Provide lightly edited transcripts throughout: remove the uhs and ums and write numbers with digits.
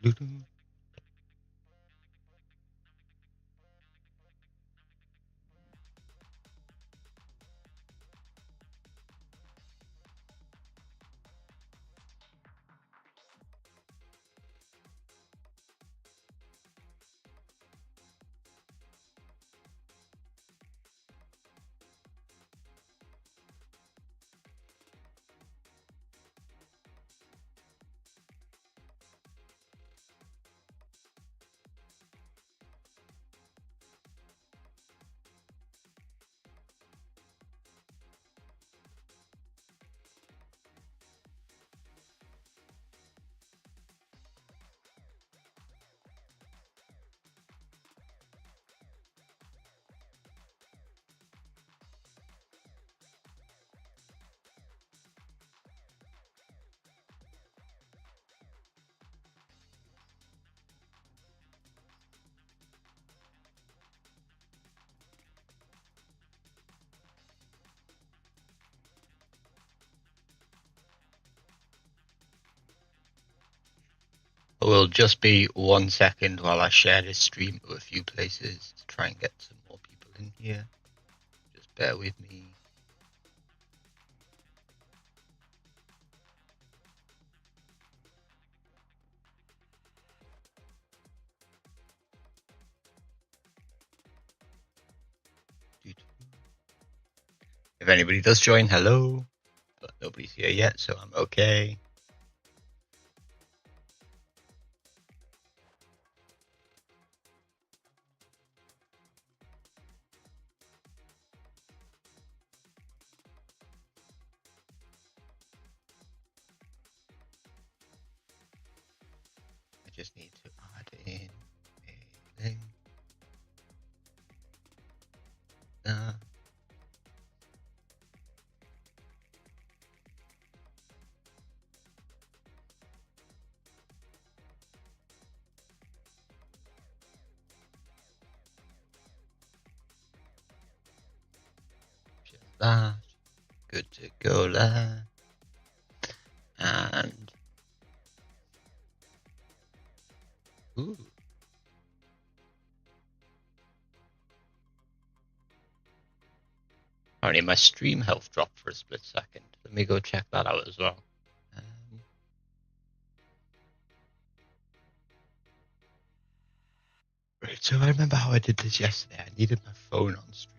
It will just be 1 second while I share this stream to a few places to try and get some more people in here. Just bear with me. If anybody does join, hello. But nobody's here yet, so I'm okay. I just need to add in a link. That. Good to go there. And ooh. Apparently my stream health dropped for a split second. Let me go check that out as well. Right, so I remember how I did this yesterday. I needed my phone on stream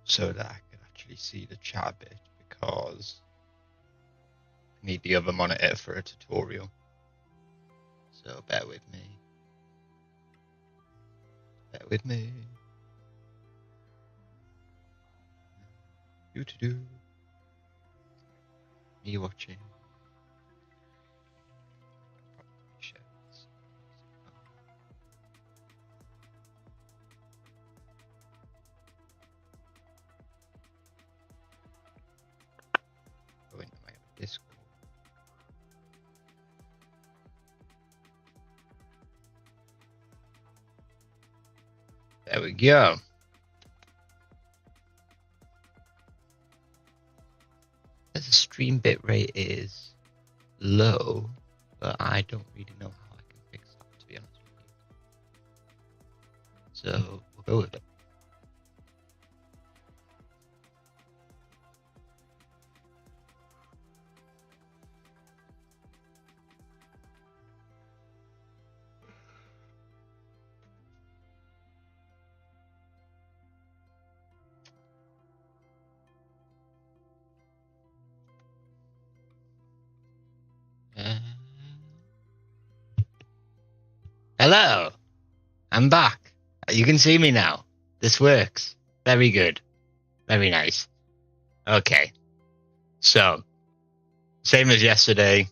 so that I could actually see the chat a bit, because I need the other monitor for a tutorial. So bear with me. Bear with me. Do. Me watching. Go into my Discord. There we go. The stream bitrate is low, but I don't really know how I can fix that, to be honest with you. So we'll go with it. Hello, I'm back. You can see me now. This works. Very good. Very nice. Okay. So, same as yesterday,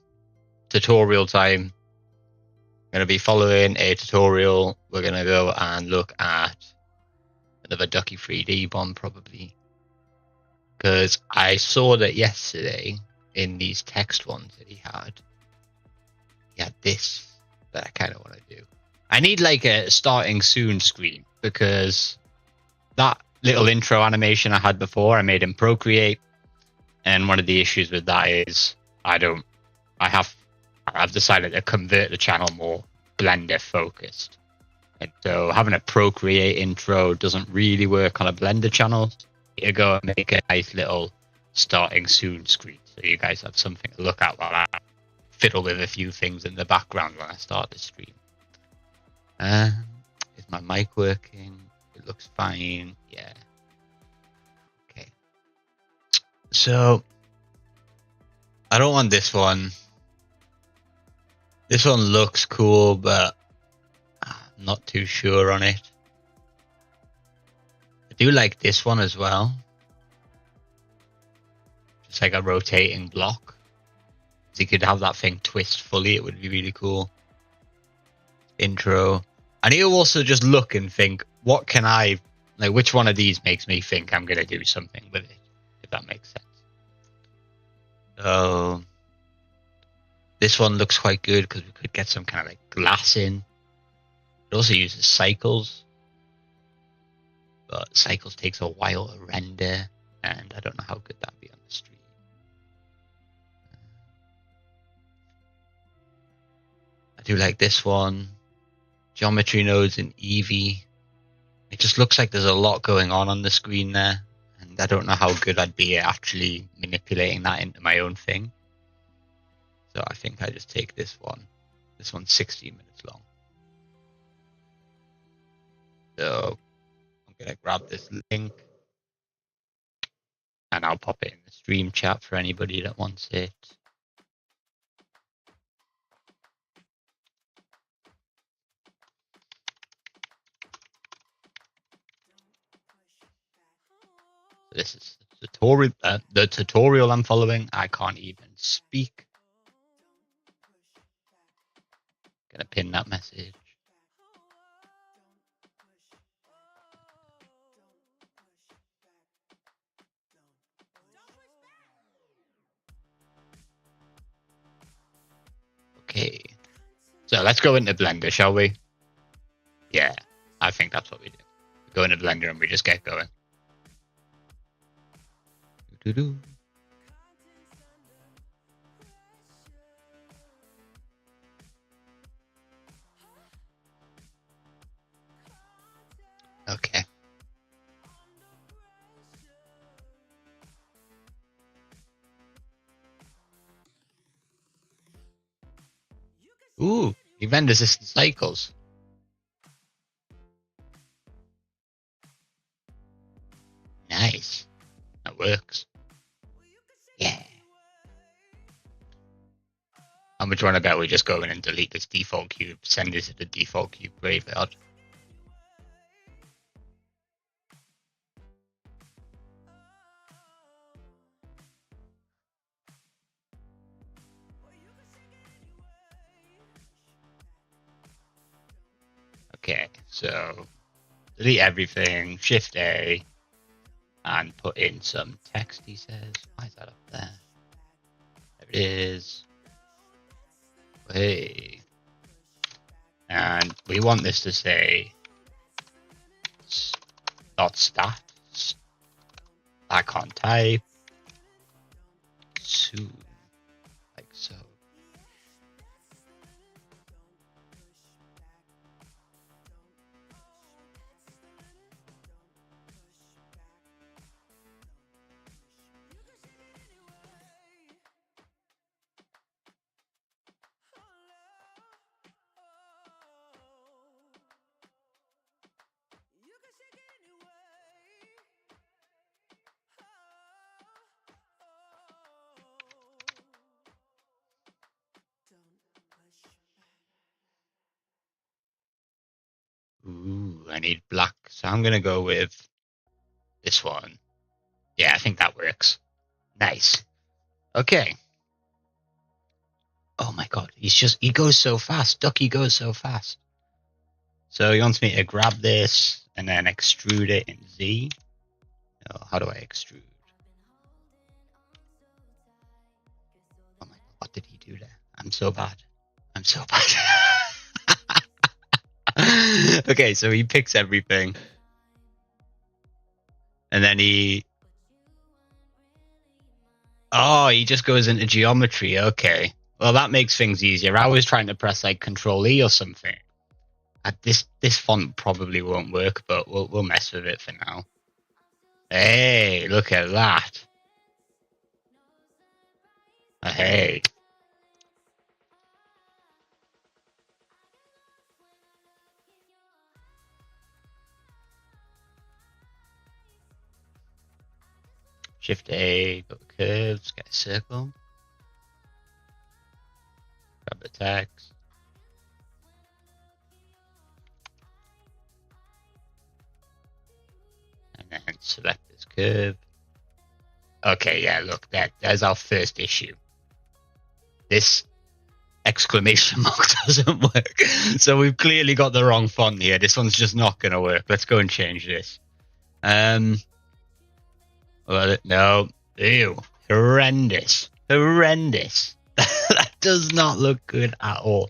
tutorial time. I'm going to be following a tutorial. We're going to go and look at another Ducky 3D bomb, probably. Because I saw that yesterday in these text ones that he had this that I kind of want to do. I need like a starting soon screen, because that little intro animation I had before, I made in Procreate, and one of the issues with that is I have I've decided to convert the channel more Blender focused. And so having a Procreate intro doesn't really work on a Blender channel. You go and make a nice little starting soon screen so you guys have something to look at while I fiddle with a few things in the background when I start the stream. Is my mic working? It looks fine. Yeah. Okay. So I don't want this one. This one looks cool, but I'm not too sure on it. I do like this one as well. Just like a rotating block. So you could have that thing twist fully. It would be really cool. Intro. I need to also just look and think, what can I, like, which one of these makes me think I'm going to do something with it, if that makes sense. So this one looks quite good because we could get some kind of like glass in. It also uses cycles, but cycles takes a while to render, and I don't know how good that'd be on the stream. I do like this one. Geometry nodes in Eevee. It just looks like there's a lot going on the screen there, and I don't know how good I'd be at actually manipulating that into my own thing. So I think I just take this one. This one's 16 minutes long. So I'm going to grab this link and I'll pop it in the stream chat for anybody that wants it. This is the tutorial I'm following. I can't even speak. Gonna pin that message. Okay. So let's go into Blender, shall we? Yeah, I think that's what we do. We go into Blender and we just get going. Doo-doo. Okay. Ooh, event resistant cycles. Nice. That works. Yeah. How much want to bet we just go in and delete this default cube, send it to the default cube graveyard? Okay, so delete everything, Shift A, and put in some text, he says. Why is that up there? There it is. Hey. And we want this to say .stat. Icon type. Soon. Like so. Ooh, I need black. So I'm going to go with this one. Yeah, I think that works. Nice. Okay. Oh my god, he goes so fast. Ducky goes so fast. So he wants me to grab this and then extrude it in Z. No, how do I extrude? Oh my god, what did he do there? I'm so bad. I'm so bad. Okay, so he picks everything. And then he just goes into geometry. Okay. Well, that makes things easier. I was trying to press like Control E or something. This font probably won't work, but we'll mess with it for now. Hey, look at that. Hey. Shift A, go curves, get a circle. Grab the text. And then select this curve. Okay, yeah, look, there's our first issue. This exclamation mark doesn't work. So we've clearly got the wrong font here. This one's just not going to work. Let's go and change this. Well, no. Ew. Horrendous. Horrendous. That does not look good at all.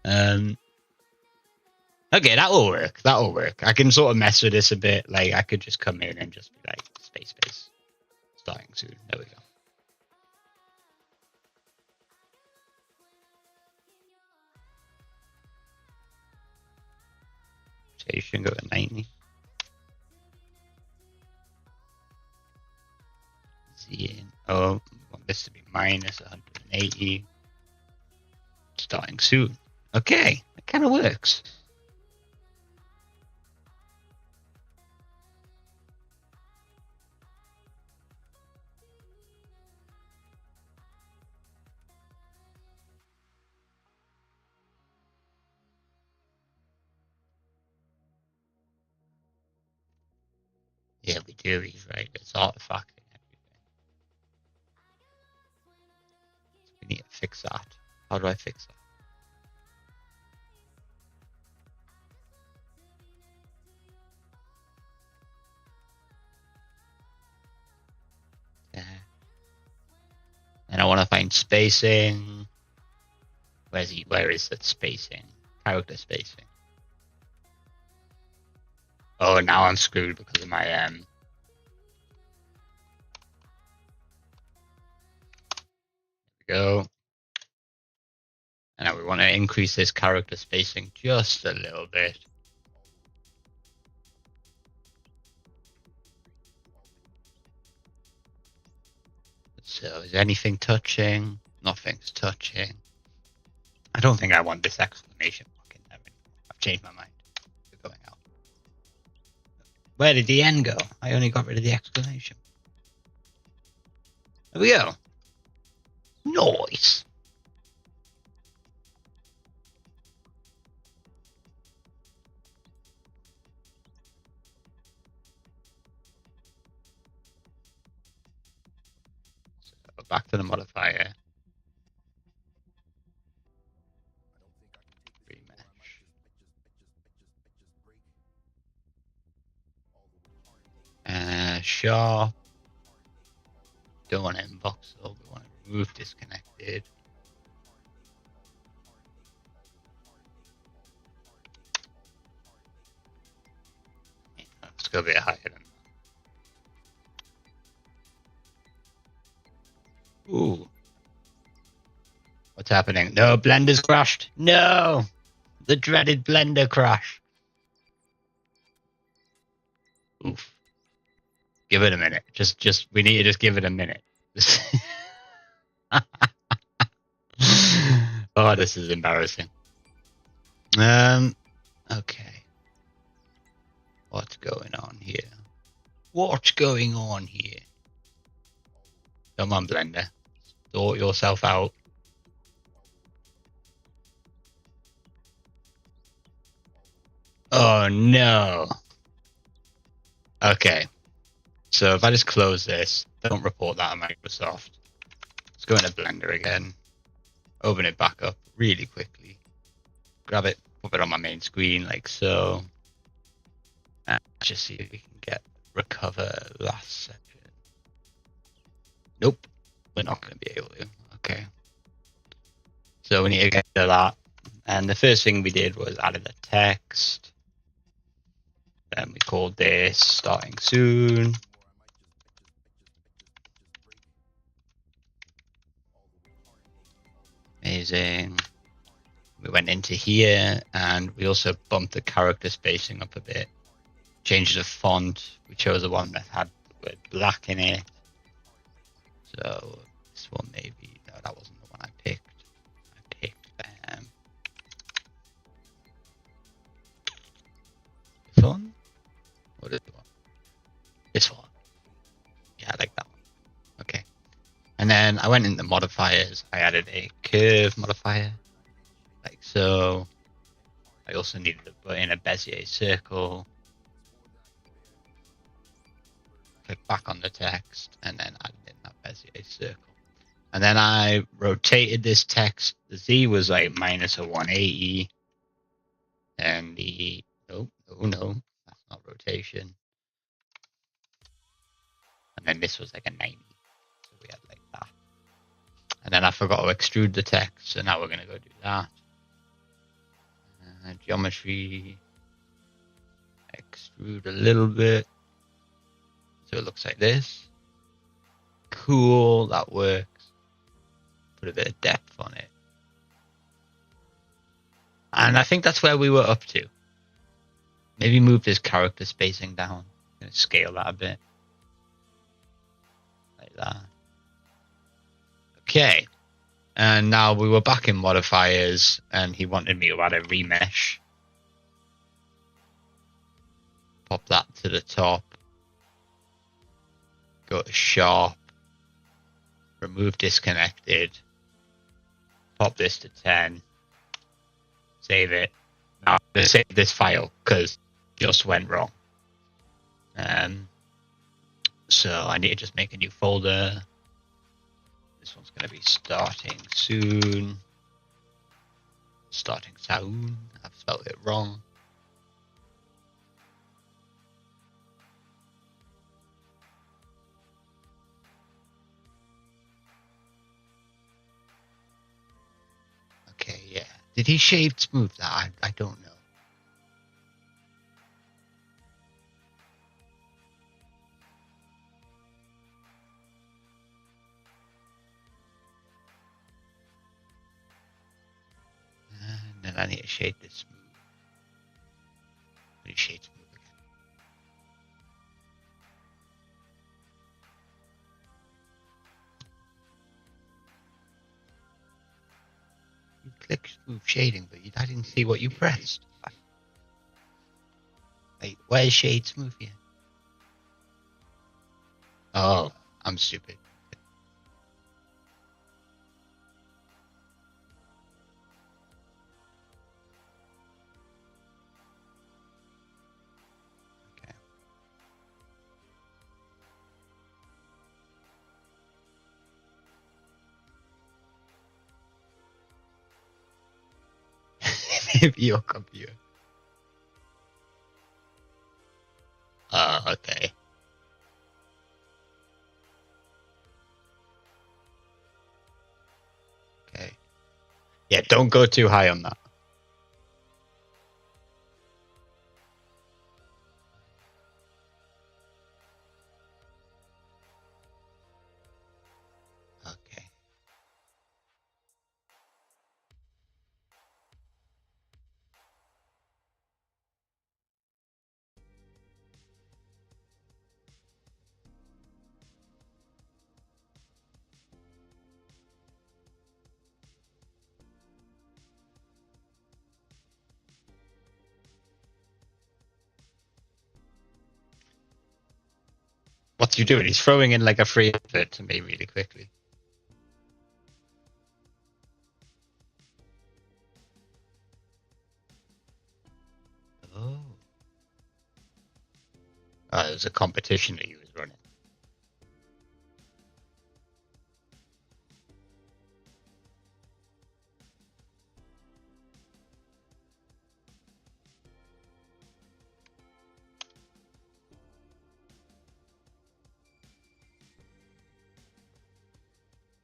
Okay, that will work. That will work. I can sort of mess with this a bit. Like, I could just come in and just be like, space. Starting soon. There we go. Rotation, go to 90. Z in. Oh, we want this to be minus 180. Starting soon. Okay, that kind of works. Yeah, we do. He's right. It's artifacting everything. We need to fix that. How do I fix that? There. And I want to find spacing. Where is that spacing? Character spacing. Oh, now I'm screwed because of my There we go. And now we want to increase this character spacing just a little bit. So is anything touching? Nothing's touching. I don't think I want this exclamation mark in there anymore. I've changed my mind. We're going out. Where did the N go? I only got rid of the exclamation. There we go. Nice. So back to the modifier. Sharp. Don't want to inbox, so we want to remove disconnected. Yeah, let's go a bit higher than that. Ooh. What's happening? No, Blender's crashed. No! The dreaded Blender crash. Oof. Give it a minute. We need to just give it a minute. Oh, this is embarrassing. Okay. What's going on here? What's going on here? Come on, Blender. Sort yourself out. Oh, no. Okay. So if I just close this, don't report that on Microsoft. Let's go into Blender again. Open it back up really quickly. Grab it, put it on my main screen like so. And just see if we can recover last section. Nope, we're not going to be able to. Okay. So we need to get to that. And the first thing we did was added a text. Then we called this starting soon. resizing. We went into here, and we also bumped the character spacing up a bit. Changed the font. We chose the one that had the word black in it. So this one maybe, no, that wasn't the one I picked. I picked this one. What is the one? This one. Yeah, I like that one. Okay. And then I went in the modifiers. I added a curve modifier, like so. I also needed to put in a Bezier circle. Click back on the text, and then add in that Bezier circle. And then I rotated this text. The Z was like minus a 180. And the, no, that's not rotation. And then this was like a 90. So we had like that. And then I forgot to extrude the text. So now we're going to go do that. Geometry. Extrude a little bit. So it looks like this. Cool, that works. Put a bit of depth on it. And I think that's where we were up to. Maybe move this character spacing down. I'm going to scale that a bit. Like that. Okay. And now we were back in modifiers, and he wanted me to add a remesh. Pop that to the top. Go to sharp. Remove disconnected. Pop this to 10. Save it. Now I'm going to save this file because it just went wrong. So I need to just make a new folder. This one's going to be starting soon. Starting soon. I've spelled it wrong. Okay, yeah. Did he shade smooth that? I don't know. And then I need to shade this smooth. Let me shade smooth again. You click smooth shading, but I didn't see what you pressed. Wait, where's shade smooth here? Oh, I'm stupid. Maybe your computer. Oh, okay. Okay. Yeah, don't go too high on that. Okay. What's he doing? He's throwing in like a free effort to me really quickly. Oh. It was a competition that he was running.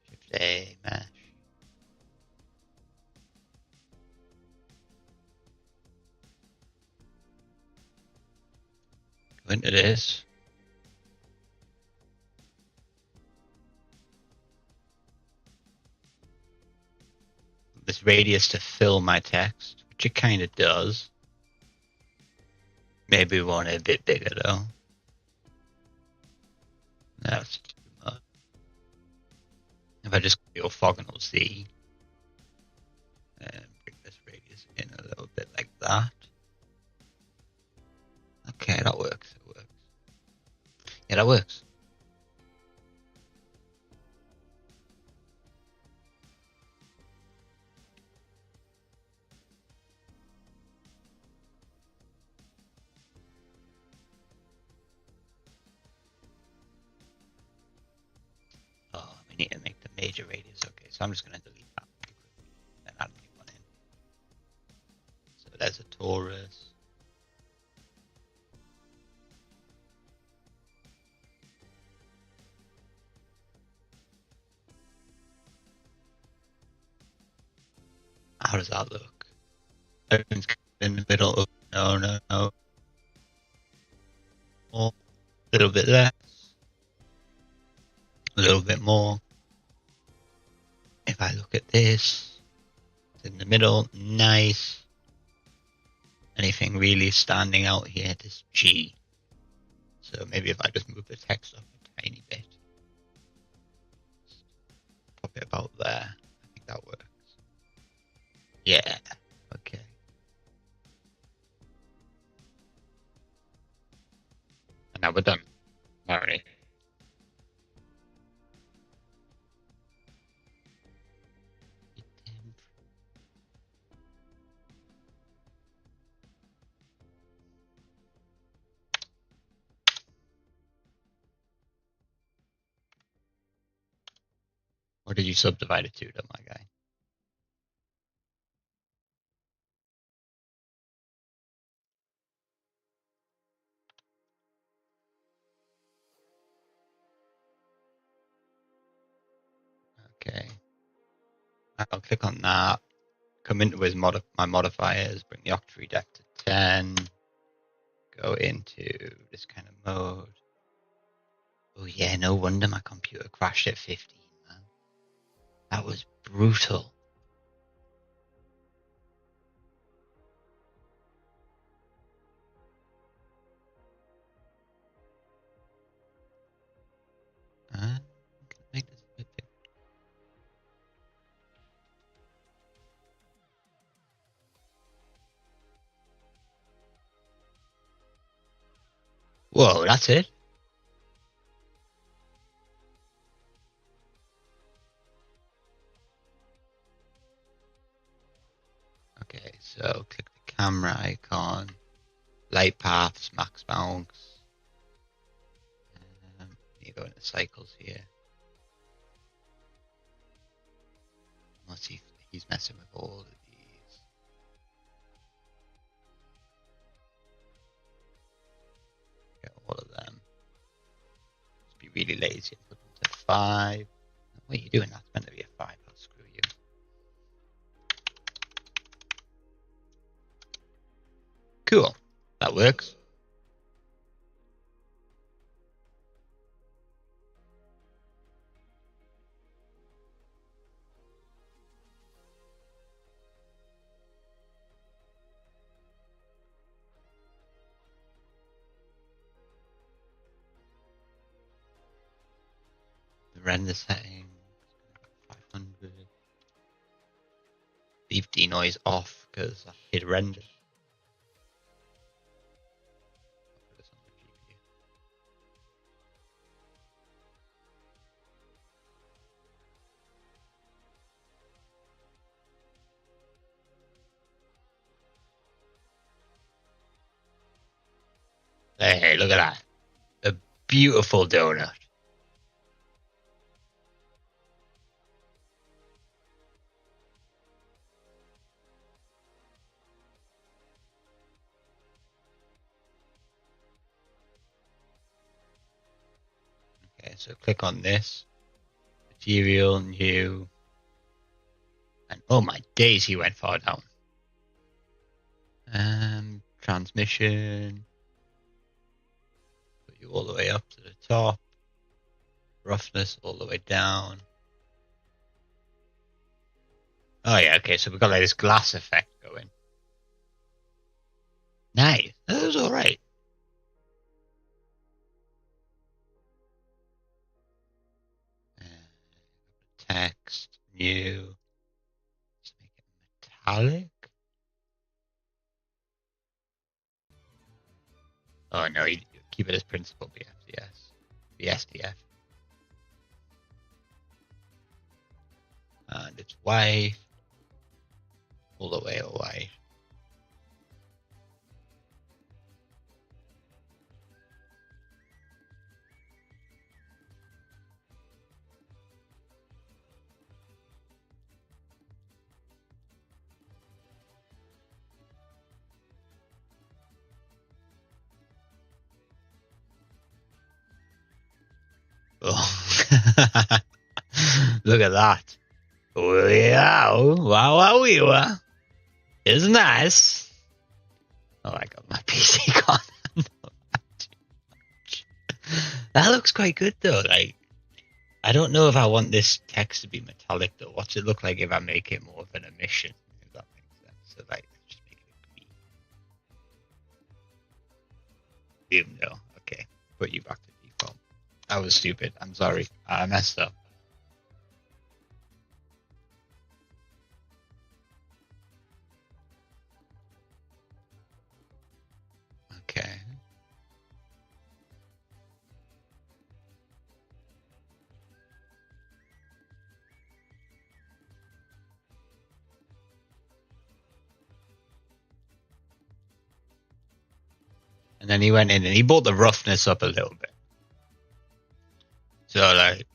Shift A, mash. Go into this. this radius to fill my text, which it kind of does. Maybe we want it a bit bigger though. That's too much. If I just go orthogonal Z and bring this radius in a little bit like that. Okay, that works. It works. Yeah, that works. Oh, we need to make the major radius. Okay, so I'm just going to delete that and add a new one in. So there's a torus. How does that look? Everything's in the middle. Oh, no, no, no. More. A little bit less. A little bit more. If I look at this, it's in the middle. Nice. Anything really standing out here? This G. So maybe if I just move the text up a tiny bit. Pop it about there. I think that works. Yeah. Okay. And now we're done. Alright. What did you subdivide it to, though, my guy? Okay. I'll click on that. Come into his my modifiers. Bring the octave depth to 10. Go into this kind of mode. Oh yeah, no wonder my computer crashed at 15, man. That was brutal. Make this a bit bigger. Whoa, that's it? Okay, so click the camera icon, light paths, max bounce. You go into cycles here. Unless he's messing with all of these. Get all of them. Just be really lazy and put them to 5. What are you doing? That's meant to be a 5. I'll screw you. Cool. That works. The render setting 500. Leave denoise off because I hit render. Hey, look at that. A beautiful donut. Okay, so click on this. Material, new. And oh my days, he went far down. Transmission. Put you all the way up to the top. Roughness all the way down. Oh yeah, okay, so we've got like this glass effect going. Nice. That was alright. Text, new. Let's make it metallic. Oh no, you keep it as principal BFDS. BSDF. And it's white. All the way white. Oh. Look at that. Wow, wow, wow. It's nice. Oh, I got my PC gone. That looks quite good though. Like, I don't know if I want this text to be metallic though. What's it look like if I make it more of an emission? If that makes sense. So like, just make it green. Boom, no. Okay, put you back to default. I was stupid. I'm sorry. I messed up. Okay. And then he went in and he brought the roughness up a little bit. So like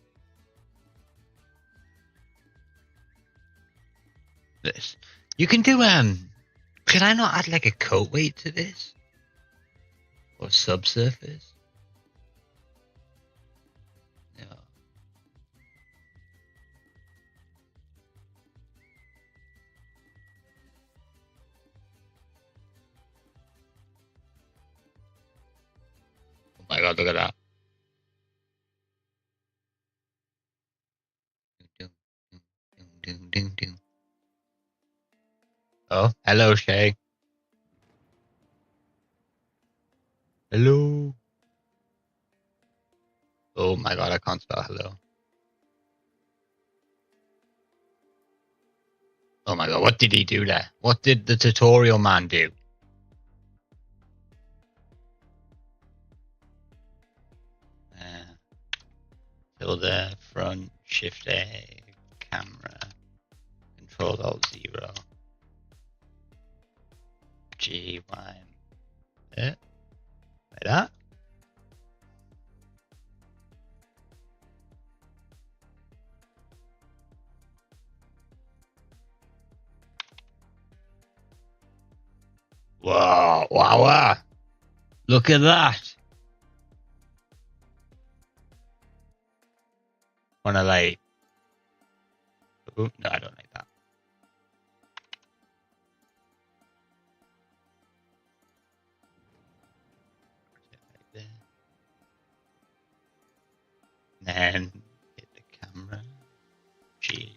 this. You can do can I not add like a coat weight to this? Or subsurface? No. Oh my god, look at that. Oh, hello, Shay. Hello. Oh my god, I can't spell hello. Oh my god, what did he do there? What did the tutorial man do? Tilde, front, shift A, camera, control alt 0, G, Y, like that. Wow, wow, wow. Look at that. Wanna like, ooh, no, I don't like that. Then hit the camera, G.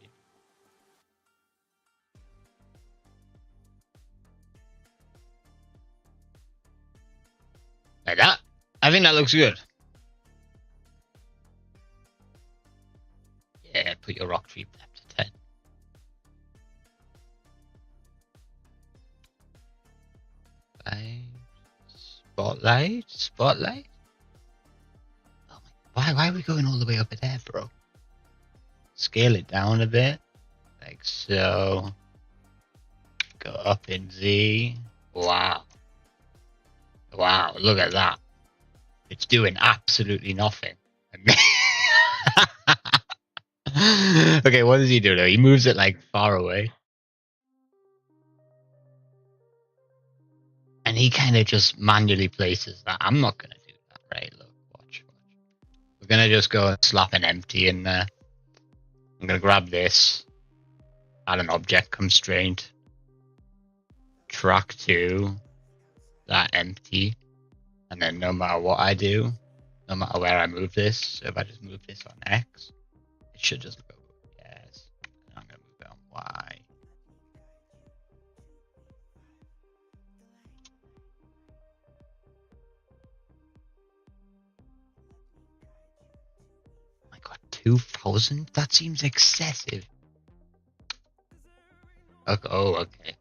Like that. I think that looks good. Yeah, put your rock tree up to 10. Spotlight, spotlight. Oh my, why are we going all the way up there, bro? Scale it down a bit, like so. Go up in Z. Wow. Wow, look at that. It's doing absolutely nothing. Okay, what does he do though? He moves it like far away. And he kind of just manually places that. I'm not going to do that, right? Look, watch. We're going to just go and slap an empty in there. I'm going to grab this. Add an object constraint. Track to that empty. And then no matter what I do, no matter where I move this, so if I just move this on X, it should just go, yes. I'm going to move it on Y. 2,000? That seems excessive. Okay, oh, okay.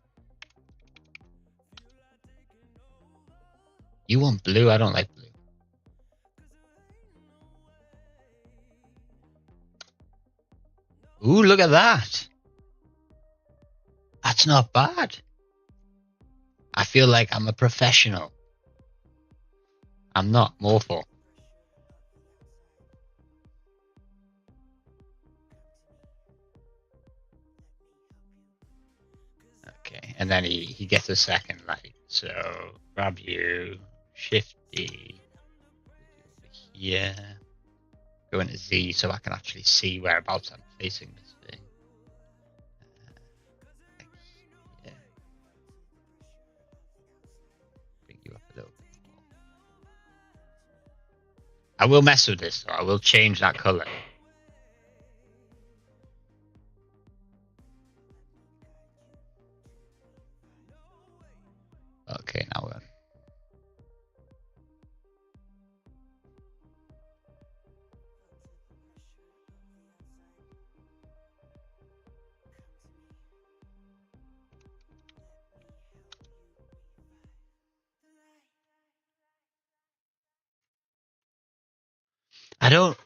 You want blue? I don't like blue. Ooh, look at that. That's not bad. I feel like I'm a professional. I'm not mortal. Okay, and then he gets a second light. So grab you, shift D, over here, go into Z so I can actually see whereabouts I'm placing this thing. Yeah. Bring you up a little bit more. I will mess with this, so I will change that color. Okay, now we're.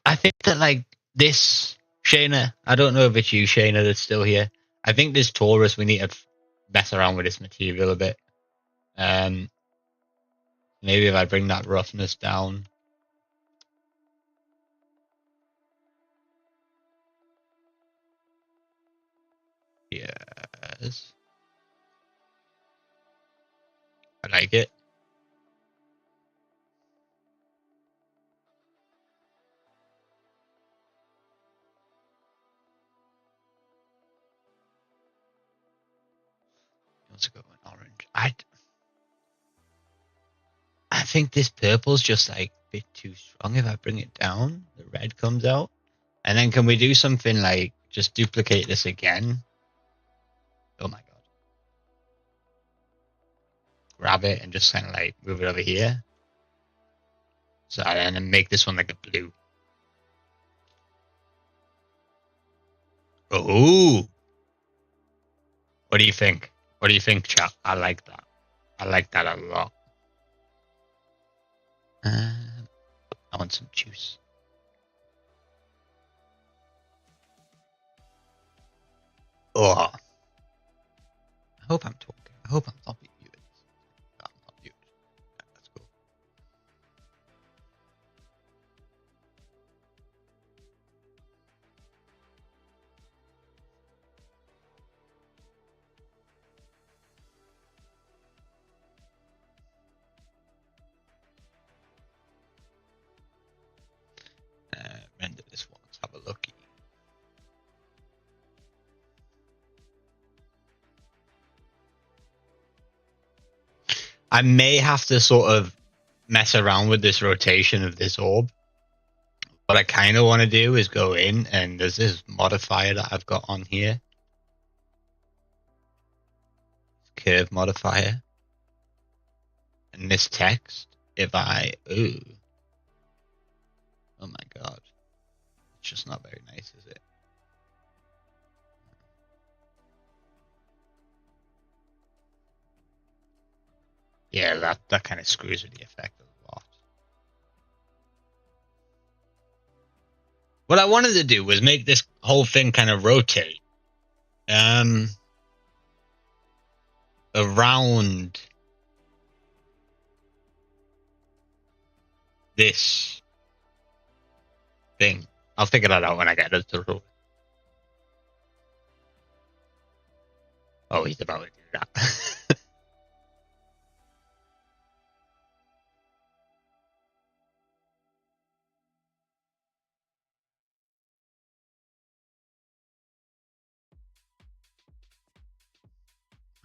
I think that like this Shayna, I don't know if it's you, Shayna, that's still here. I think this Taurus, we need to mess around with this material a bit. Maybe if I bring that roughness down. Yes. I like it. Let's go with orange. I think this purple's just like a bit too strong. If I bring it down, the red comes out. And then can we do something like just duplicate this again? Oh my god. Grab it and just kind of like move it over here. So and then make this one like a blue. Oh. What do you think? What do you think, chat? I like that. I like that a lot. I want some juice. Oh. I hope I'm talking. I hope I'm not being muted. I'm not muted. That's cool. Render this one. Let's have a look. I may have to sort of mess around with this rotation of this orb. What I kind of want to do is go in, and there's this modifier that I've got on here. Curve modifier. And this text, if I... Ooh. Oh my god. It's just not very nice, is it? Yeah, that kind of screws with the effect a lot. What I wanted to do was make this whole thing kind of rotate. Around this thing. I'll figure that out when I get to the room. Oh, he's about to do that.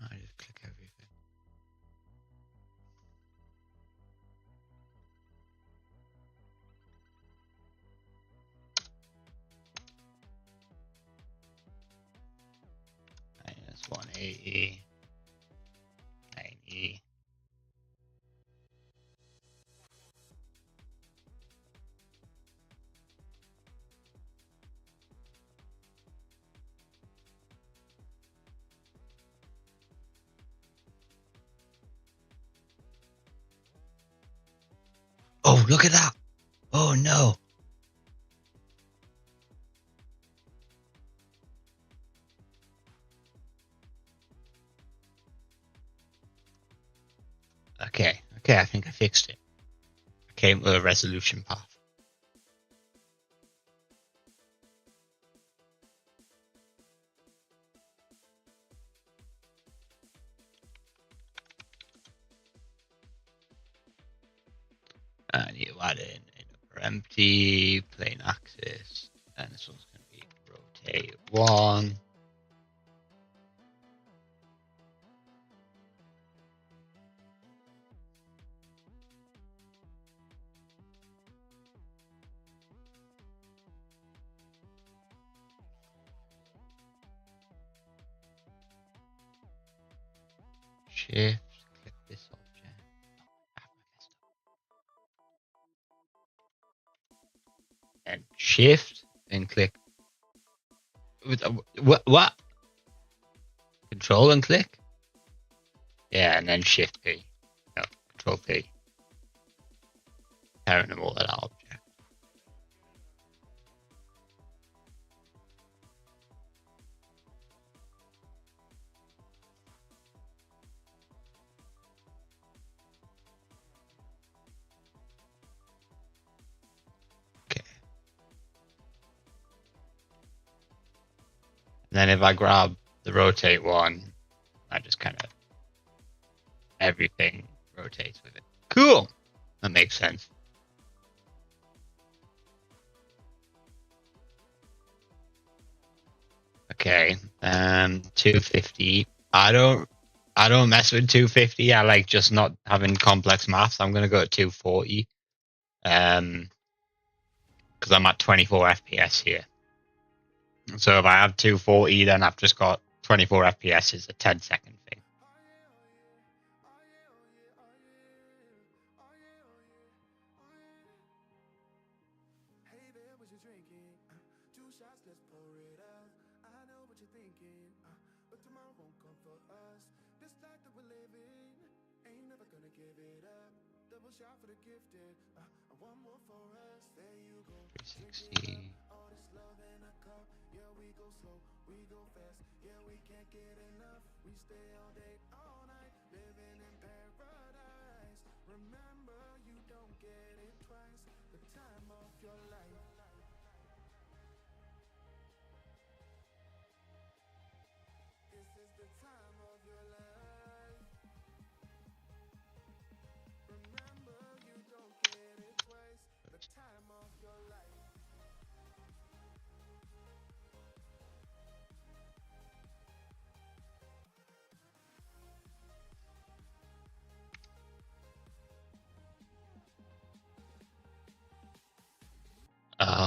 I just click everything. Minus 180. 90. Oh, look at that. Oh, no. Okay, I think I fixed it. I came to a resolution path. I need to add in empty, plane axis, and this one's going to be rotate 1. Shift, click this object. And shift, and click. What? Control and click? Yeah, and then shift P. No, control P. Parent them all at that object. Okay. And then if I grab the rotate 1, I just kind of everything rotates with it. Cool. That makes sense. Okay. 250. I don't mess with 250. I like just not having complex maths. I'm gonna go at 240. Because I'm at 24 FPS here. So if I have 240, then I've just got 24 FPS is a 10-second thing.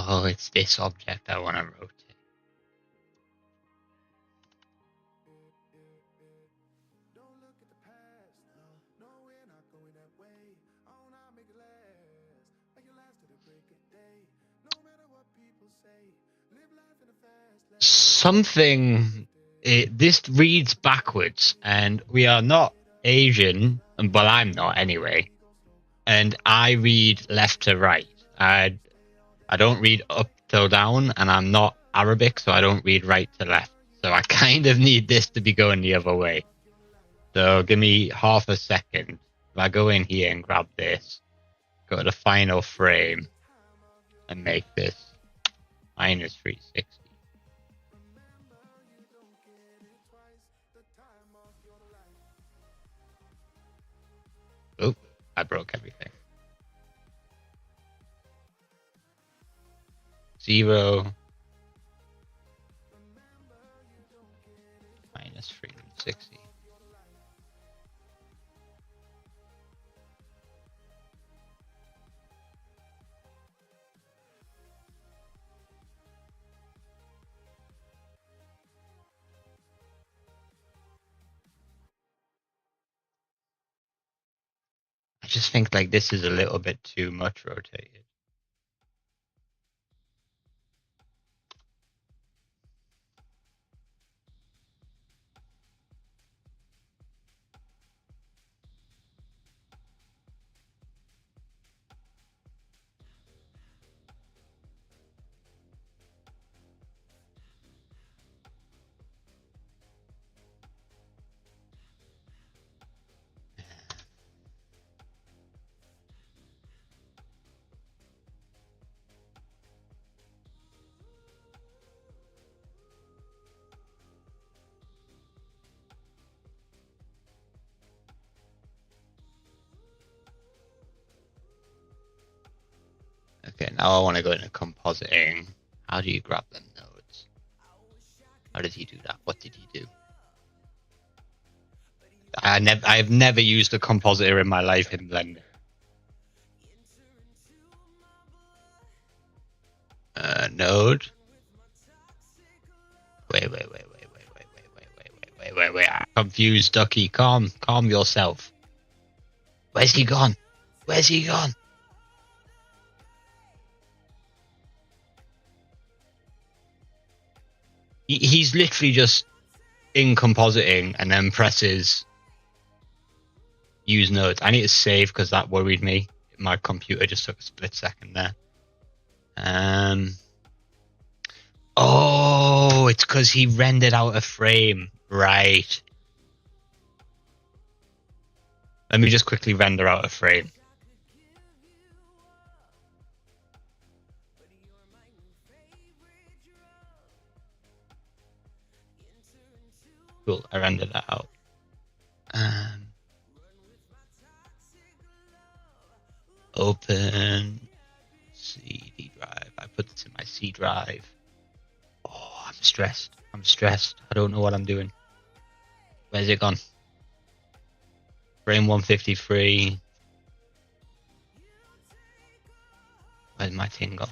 Oh, it's this object I want to rotate. This reads backwards, and we are not Asian, but I'm not anyway. And I read left to right. I don't read up to down, and I'm not Arabic, so I don't read right to left. So I kind of need this to be going the other way. So give me half a second. If I go in here and grab this, go to the final frame, and make this minus 360. Oop, I broke everything. 0 minus 360. I just think like this is a little bit too much rotated. Okay, now I want to go into compositing. How do you grab them nodes? How did he do that? What did he do? I've never used a compositor in my life in Blender. Node. Wait. I'm confused, Ducky. Calm yourself. Where's he gone? Where's he gone? He's literally just in compositing and then presses use nodes. I need to save because that worried me. My computer just took a split second there. Oh, it's because he rendered out a frame. Right. Let me just quickly render out a frame. Cool, I rendered that out. Open CD drive. I put this in my C drive. Oh, I'm stressed. I don't know what I'm doing. Where's it gone? Frame 153. Where's my thing gone?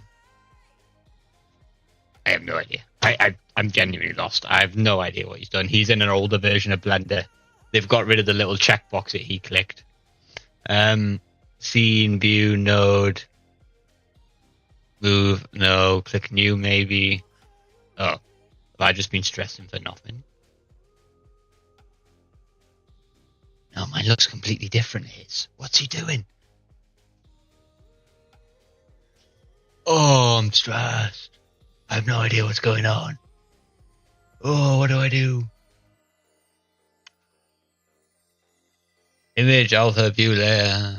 I have no idea. I'm genuinely lost. I have no idea what he's done. He's in an older version of Blender. They've got rid of the little checkbox that he clicked. Scene, view, node. Move, no. Click new, maybe. Oh, have I just been stressing for nothing? No, mine looks completely different. His. What's he doing? Oh, I'm stressed. I have no idea what's going on. Oh, what do I do? Image, alpha, view layer.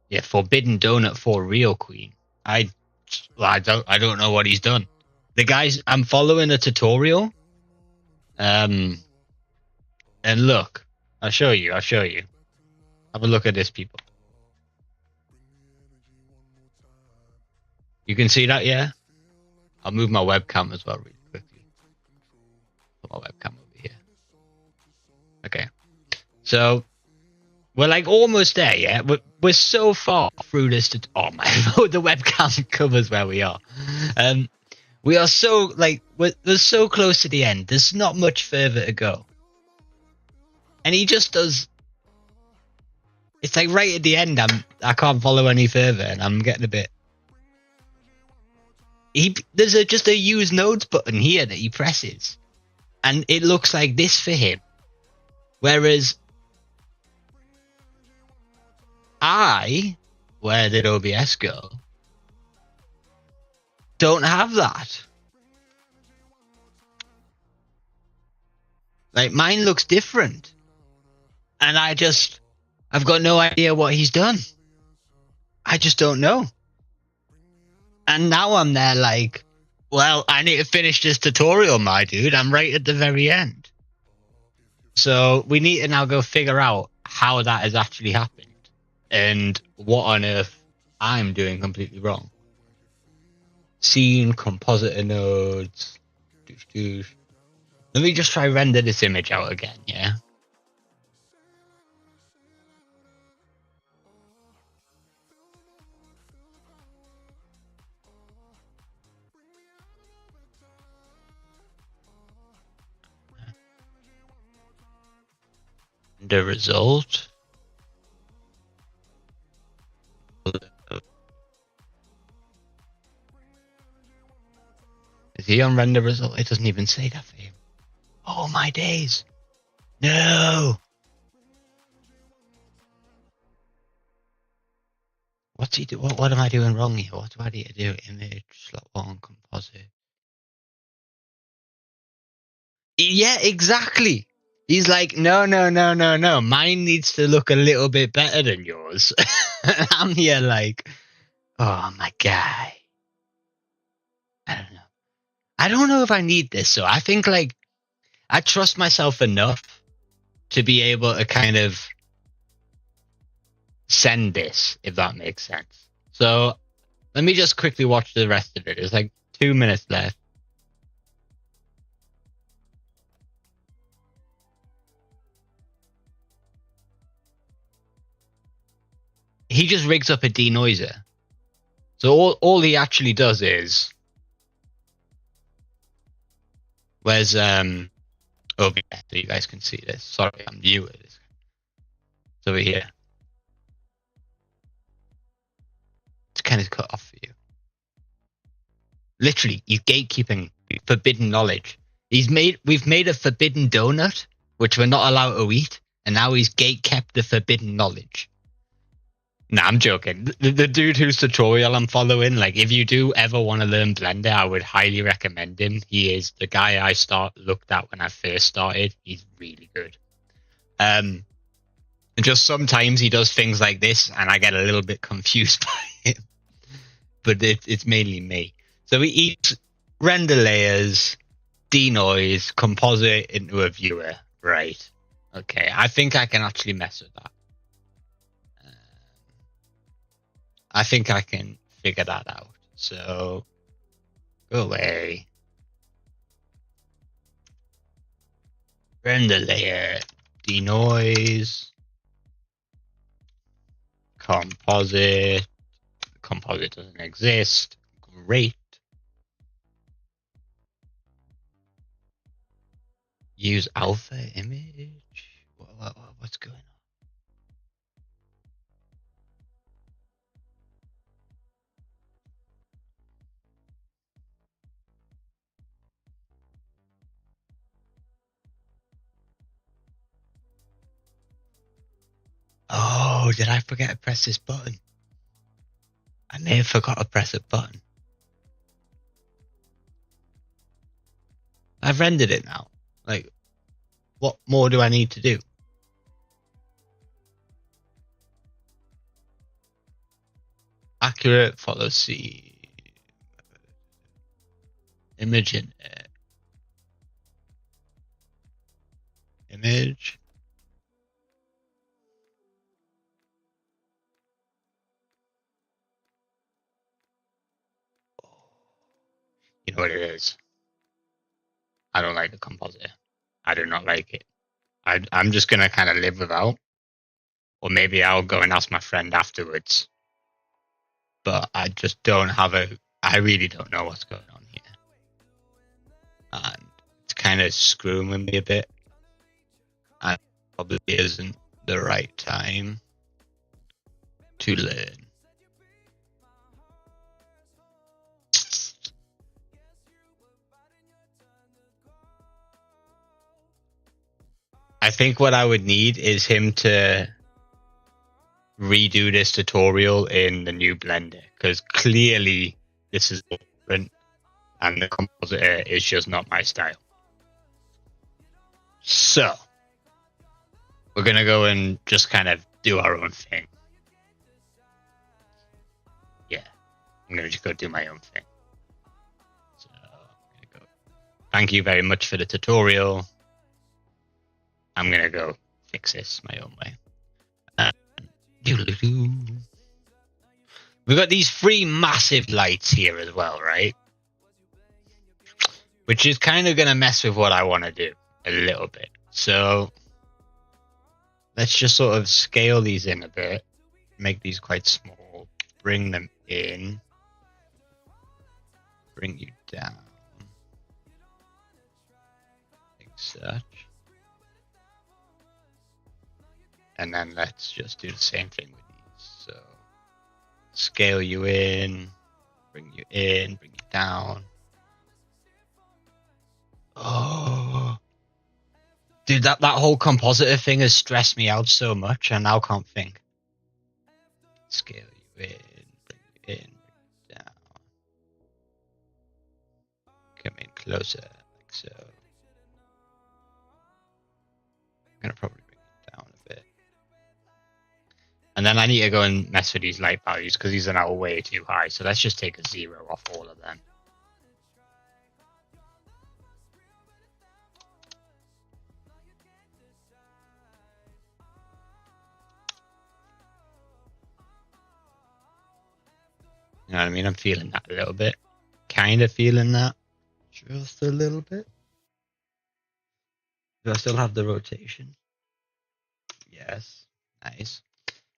Yeah, forbidden donut for real queen. I don't know what he's done. The guys, I'm following a tutorial. And look, I'll show you. Have a look at this, people. You can see that, yeah? I'll move my webcam as well really quickly. Put my webcam over here. Okay. So we're like almost there, yeah? We're so far through this. Oh my, the webcam covers where we are. We are so, like, we're so close to the end. There's not much further to go. And he just does. It's like right at the end, I can't follow any further, and I'm getting a bit. There's just a use nodes button here that he presses, and it looks like this for him. Whereas where did OBS go? Don't have that. Like, mine looks different. And I've got no idea what he's done. I just don't know. And now I'm there like, well, I need to finish this tutorial, my dude. I'm right at the very end. So we need to now go figure out how that has actually happened and what on earth I'm doing completely wrong. Scene, compositor nodes. Let me just try render this image out again, yeah? The result. Is he on render result? It doesn't even say that for him. Oh my days. No. What's he do? What am I doing wrong here? What do I need to do? Image, slot one, composite. Yeah, exactly. He's like, no. Mine needs to look a little bit better than yours. I'm here like, oh my guy. I don't know. I don't know if I need this. So I think like I trust myself enough to be able to kind of send this, if that makes sense. So let me just quickly watch the rest of it. There's like 2 minutes left. He just rigs up a denoiser. So all he actually does is where's oh yeah, so you guys can see this. Sorry, I'm new at this. It's over here. It's kind of cut off for you. Literally, he's gatekeeping forbidden knowledge. We've made a forbidden donut, which we're not allowed to eat, and now he's gatekept the forbidden knowledge. Nah, I'm joking. The dude whose tutorial I'm following, like, if you do ever want to learn Blender, I would highly recommend him. He is the guy I looked at when I first started. He's really good. And just sometimes he does things like this, and I get a little bit confused by him. But it's mainly me. So we eat render layers, denoise, composite into a viewer. Right. Okay, I think I can actually mess with that. I think I can figure that out. So go away. Render layer, denoise, composite. Composite doesn't exist. Great. Use alpha image. What's going on? Oh, did I forget to press this button? I may have forgot to press a button. I've rendered it now. Like, what more do I need to do? Accurate, follow C. Image in it. Image. You know what it is? I don't like the composite. I do not like it. I'm just going to kind of live without. Or maybe I'll go and ask my friend afterwards. But I just don't have I really don't know what's going on here. And it's kind of screwing with me a bit. And probably isn't the right time to learn. I think what I would need is him to redo this tutorial in the new Blender, because clearly this is different and the compositor is just not my style. So we're gonna go and just kind of do our own thing. Yeah, I'm gonna just go do my own thing. So I'm gonna go. Thank you very much for the tutorial. I'm gonna go fix this my own way. We've got these 3 massive lights here as well, right? Which is kind of gonna mess with what I want to do a little bit. So let's just sort of scale these in a bit, make these quite small, bring them in, bring you down, like such. And then let's just do the same thing with these. So scale you in, bring you down. Oh, dude, that whole compositor thing has stressed me out so much. I now can't think. Scale you in, bring you down. Come in closer, like so. I'm gonna probably bring it down a bit. And then I need to go and mess with these light values because these are now way too high. So let's just take a 0 off all of them. You know what I mean? I'm feeling that a little bit. Kind of feeling that. Just a little bit. Do I still have the rotation? Yes. Nice.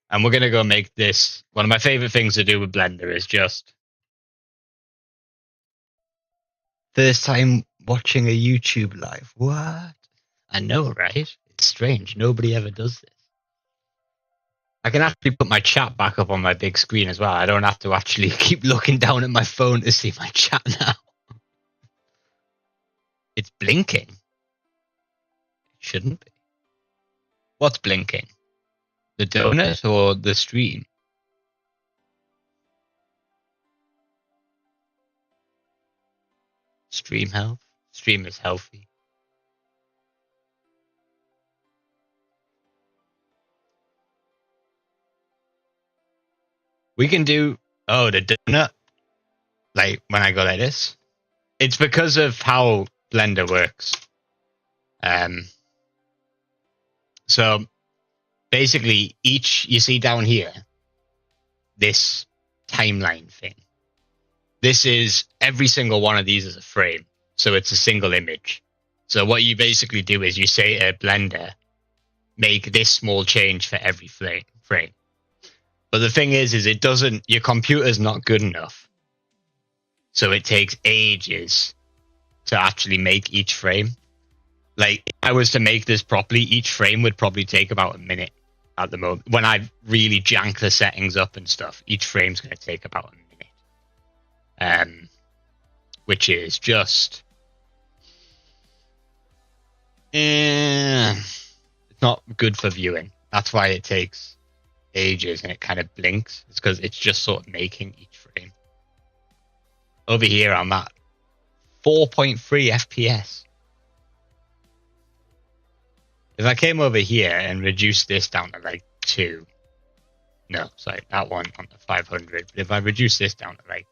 And we're going to go make this. One of my favorite things to do with Blender is just first time watching a YouTube live. What? I know, right? It's strange. Nobody ever does this. I can actually put my chat back up on my big screen as well. I don't have to actually keep looking down at my phone to see my chat now. It's blinking. It shouldn't be. What's blinking? The donut or the stream? Stream health? Stream is healthy. We can do, oh, the donut. Like when I go like this. It's because of how Blender works. So basically you see down here, this timeline thing. This is every single one of these is a frame. So it's a single image. So what you basically do is you say to Blender, make this small change for every frame. But the thing is it doesn't, your computer's not good enough. So it takes ages to actually make each frame. Like, if I was to make this properly, each frame would probably take about a minute at the moment. When I really jank the settings up and stuff, each frame's going to take about a minute. Which is just... it's not good for viewing. That's why it takes ages and it kind of blinks. It's because it's just sort of making each frame. Over here I'm at 4.3 FPS. If I came over here and reduced this down to like 2, no, sorry, that one on the 500. But if I reduce this down to like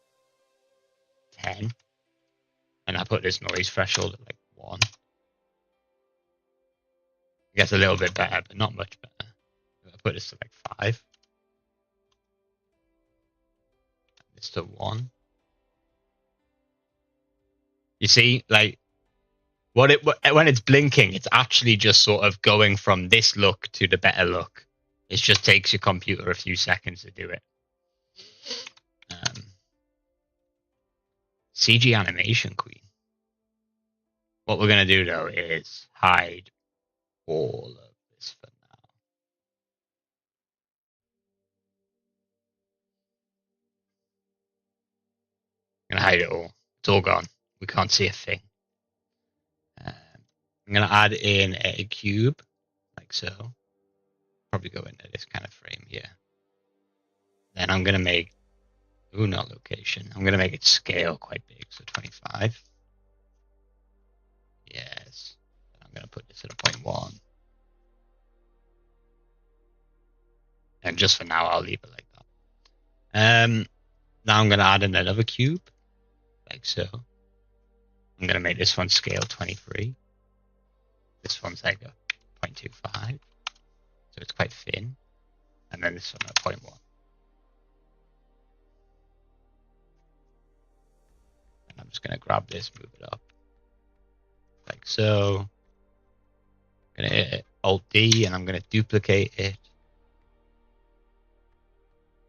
10, and I put this noise threshold at like 1, it gets a little bit better, but not much better. If I put this to like 5, this to 1. You see, like, when it's blinking, it's actually just sort of going from this look to the better look. It just takes your computer a few seconds to do it. CG Animation Queen. What we're going to do, though, is hide all of this for now. I'm going to hide it all. It's all gone. We can't see a thing. I'm going to add in a cube, like so. Probably go into this kind of frame here. Then I'm going to make, not location. I'm going to make it scale quite big, so 25. Yes. I'm going to put this at a 0.1. And just for now, I'll leave it like that. Now I'm going to add in another cube, like so. I'm going to make this one scale 23. This one's like a 0.25. So it's quite thin. And then this one at 0.1. And I'm just going to grab this, move it up. Like so. I'm going to hit Alt D and I'm going to duplicate it.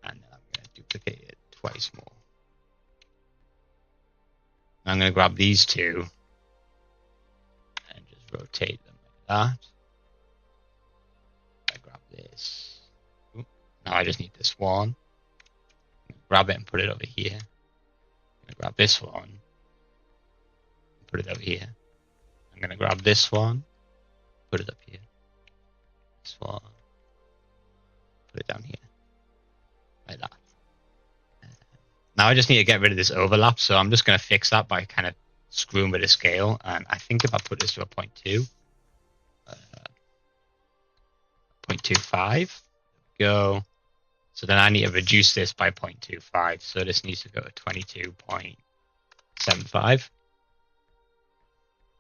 And then I'm going to duplicate it twice more. I'm going to grab these two and just rotate them like that. I grab this. Ooh, now I just need this one. Grab it and put it over here. I'm going to grab this one and put it over here. I'm going to grab this one, put it up here. This one, put it down here. Like that. Now I just need to get rid of this overlap, so I'm just going to fix that by kind of screwing with the scale. And I think if I put this to a 0.2, 0.25, go. So then I need to reduce this by 0.25. So this needs to go to 22.75.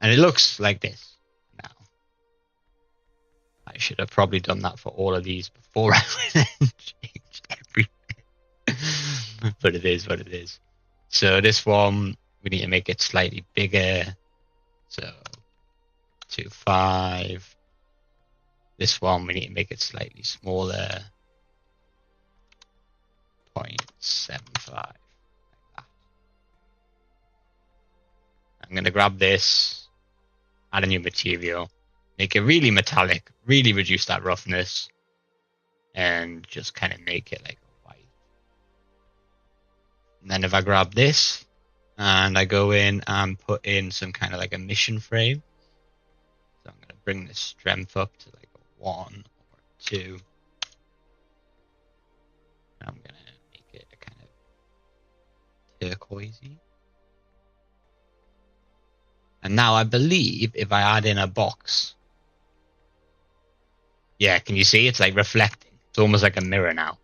And it looks like this now. I should have probably done that for all of these before I went and changed everything. But it is what it is. So this one, we need to make it slightly bigger. So 2.5. This one, we need to make it slightly smaller. 0.75. Like that. I'm going to grab this, add a new material, make it really metallic, really reduce that roughness, and just kind of make it like a white. And then if I grab this and I go in and put in some kind of like emission frame, so I'm going to bring the strength up to like a 1 or 2. And I'm going to make it a kind of turquoisey. And now I believe if I add in a box, yeah, can you see? It's like reflecting. It's almost like a mirror now.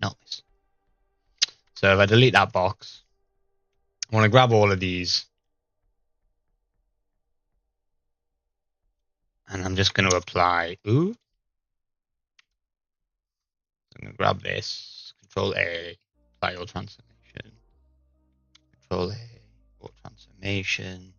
Nice. So if I delete that box, I want to grab all of these. And I'm just going to apply, I'm going to grab this, Control A, apply all transformation, Control A, all transformation.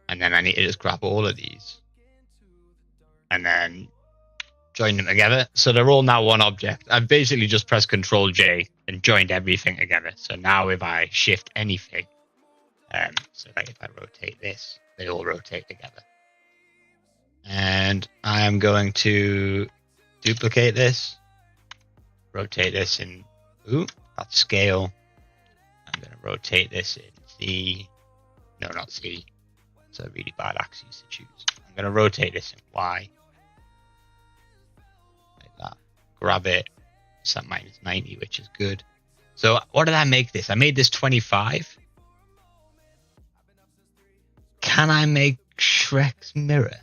And then I need to just grab all of these and then join them together. So they're all now one object. I've basically just pressed Control J and joined everything together. So now if I shift anything, so like if I rotate this, they all rotate together. And I am going to duplicate this, rotate this in, that's scale. I'm going to rotate this in C, no, not C. It's a really bad axis to choose. I'm going to rotate this in Y. Like that. Grab it. It's at -90, which is good. So what did I make this? I made this 25. Can I make Shrek's mirror?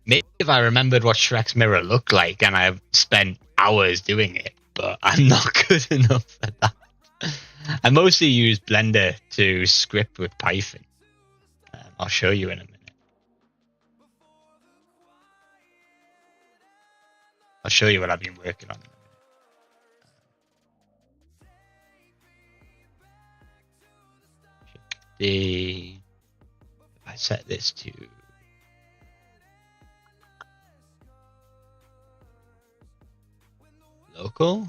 Maybe if I remembered what Shrek's mirror looked like and I've spent hours doing it, but I'm not good enough for that. I mostly use Blender to script with Python. I'll show you in a minute. I'll show you what I've been working on in a minute. If I set this to local,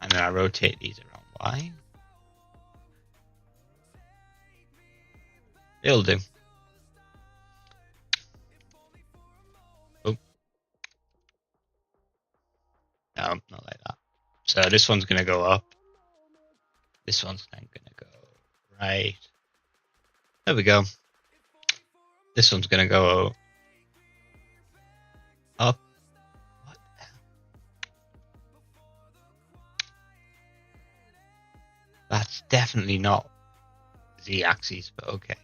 and then I rotate these around Y. It'll do. Oh. No, not like that. So this one's going to go up. This one's then going to go right. There we go. This one's going to go up. What the hell? That's definitely not Z-axis, but okay.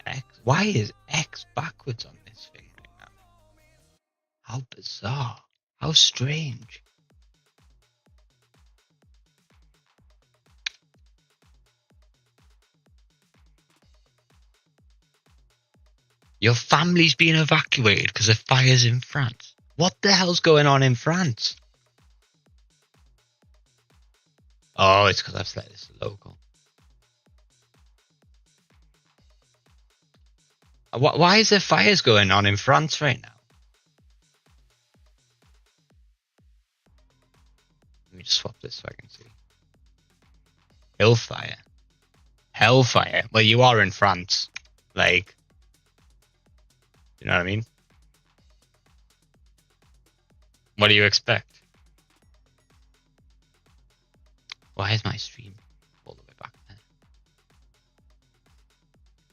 X. Why is X backwards on this thing right now? How bizarre. How strange. Your family's being evacuated because of fires in France. What the hell's going on in France? Oh, it's because I've set this local. Why is there fires going on in France right now? Let me just swap this so I can see. Hellfire. Hellfire. Well, you are in France. Like, you know what I mean? What do you expect? Why is my stream all the way back there?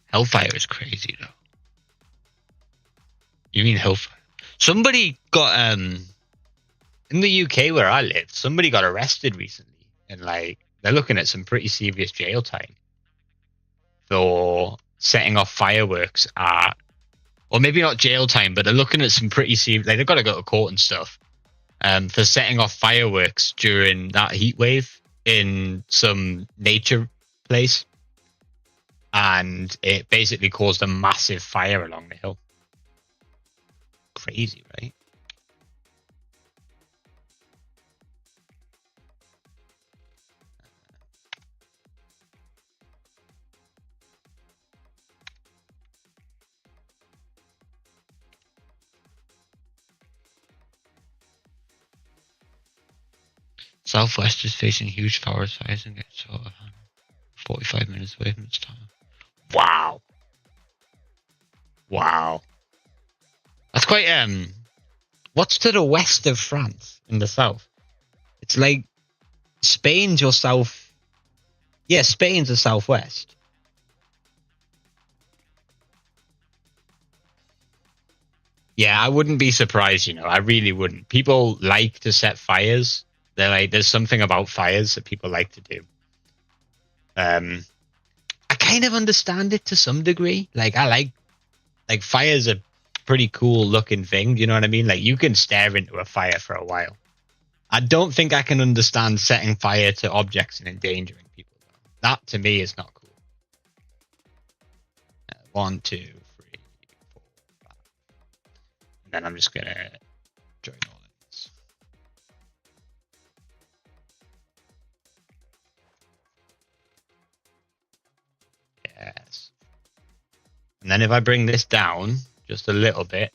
Hellfire is crazy though. You mean Hellfire? Somebody got in the UK where I live, somebody got arrested recently, and like they're looking at some pretty serious jail time for setting off fireworks at or maybe not jail time, but they're looking at some pretty serious. Like they've got to go to court and stuff for setting off fireworks during that heat wave in some nature place, and it basically caused a massive fire along the hill. Crazy, right? Southwest is facing huge forest fires and gets sort of 45 minutes away from its town. Wow. Wow. That's quite what's to the west of France in the south? It's like Spain's your south. Yeah, Spain's the southwest. Yeah, I wouldn't be surprised, you know. I really wouldn't. People like to set fires. They're like, there's something about fires that people like to do. I kind of understand it to some degree. Like I like fires are pretty cool looking thing. You know what I mean? Like you can stare into a fire for a while. I don't think I can understand setting fire to objects and endangering people. That to me is not cool. 1, 2, 3, 4, 5. And then I'm just gonna join all of this. Yes. And then if I bring this down just a little bit,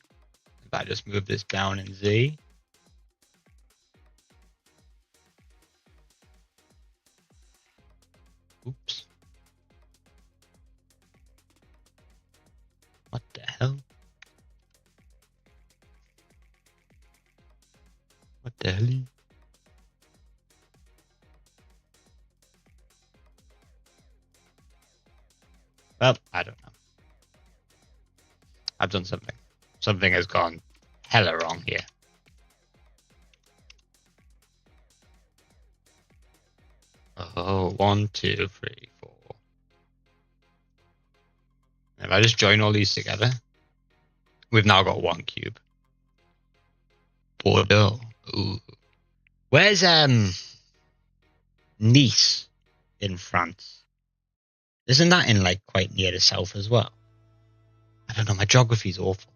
if I just move this down in Z. Oops. What the hell? What the hell? Well, I don't know. I've done something. Something has gone hella wrong here. Oh, 1, 2, 3, 4. If I just join all these together, we've now got 1 cube. Bordeaux. Ooh. Where's Nice in France? Isn't that in like quite near the south as well? I don't know. My geography's awful.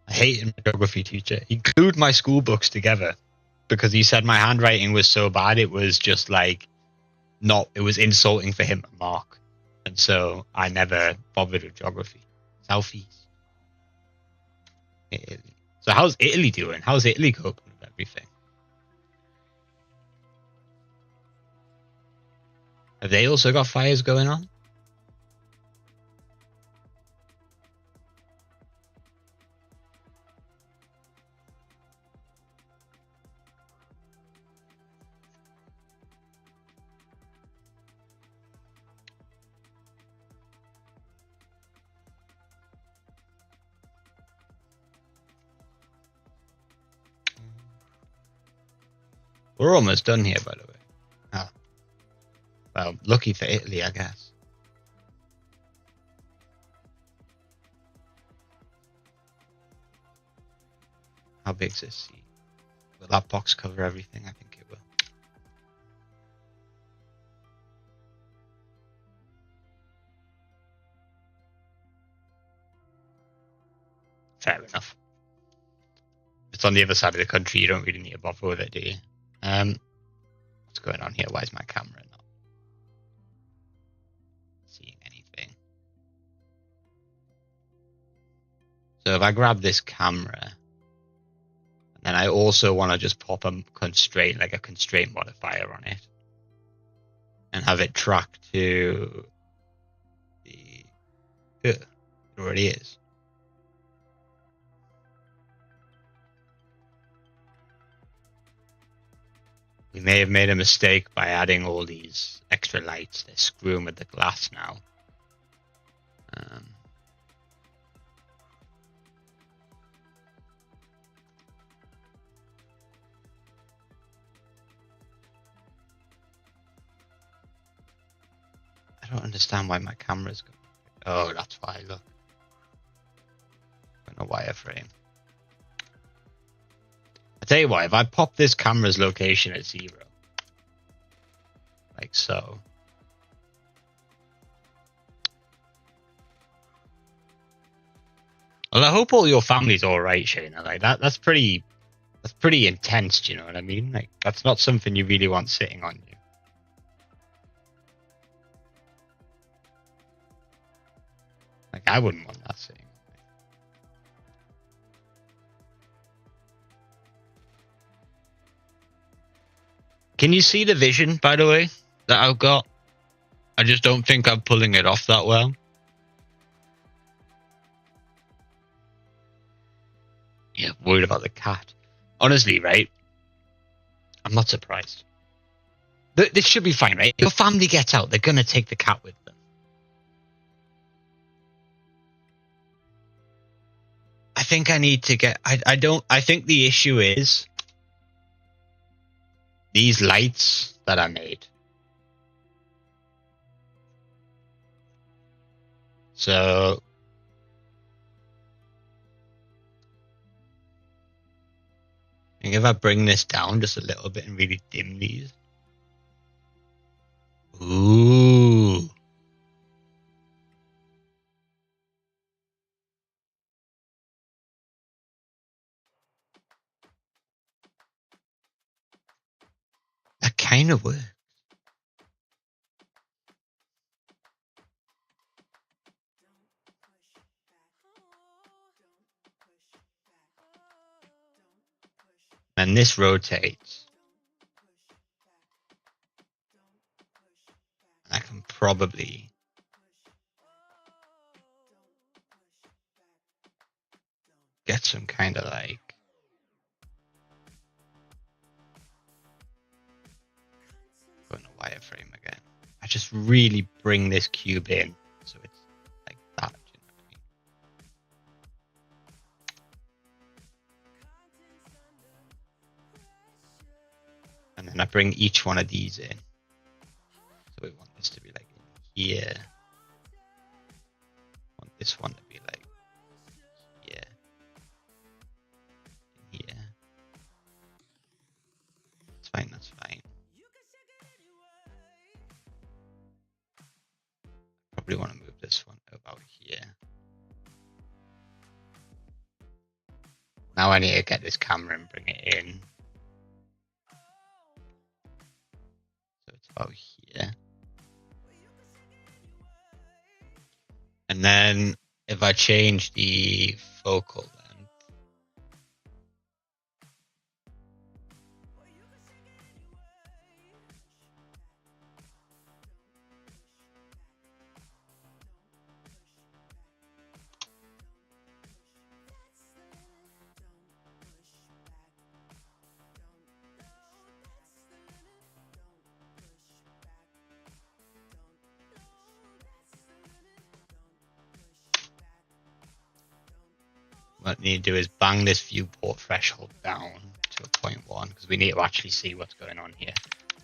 I hated my geography teacher. He glued my school books together because he said my handwriting was so bad. It was just like not. It was insulting for him to mark, and so I never bothered with geography. Southeast. Italy. So how's Italy doing? How's Italy coping with everything? Have they also got fires going on? We're almost done here, by the way. Oh. Well, lucky for Italy, I guess. How big's this seat? Will that box cover everything? I think it will. Fair enough. If it's on the other side of the country, you don't really need to bother with it, do you? What's going on here? Why is my camera not seeing anything? So if I grab this camera, and then I also want to just pop a constraint, like a constraint modifier on it, and have it track to the... it already is. We may have made a mistake by adding all these extra lights. They're screwing with the glass now. I don't understand why my camera's going. Oh, that's why. Look. a wireframe. I tell you what, if I pop this camera's location at 0, like so. Well, I hope all your family's all right, Shayna. Like that's pretty intense. Do you know what I mean? Like that's not something you really want sitting on you. Like I wouldn't want that sitting. Can you see the vision, by the way, that I've got? I just don't think I'm pulling it off that well. Yeah, worried about the cat. Honestly, right? I'm not surprised. This should be fine, right? If your family gets out, they're going to take the cat with them. I think I need to get... I think the issue is these lights that I made. So... I think if I bring this down just a little bit and really dim these. Ooh. That kind of works. And this rotates. I can probably get some kind of like going to wireframe again. I just really bring this cube in so it's like that. You know what I mean? And then I bring each one of these in. So we want this to be like in here. I want this one to be like here. In here. That's fine, that's fine. Probably want to move this one about here. Now I need to get this camera and bring it in. So it's about here. And then if I change the focal length, what I need to do is bang this viewport threshold down to a 0.1 because we need to actually see what's going on here.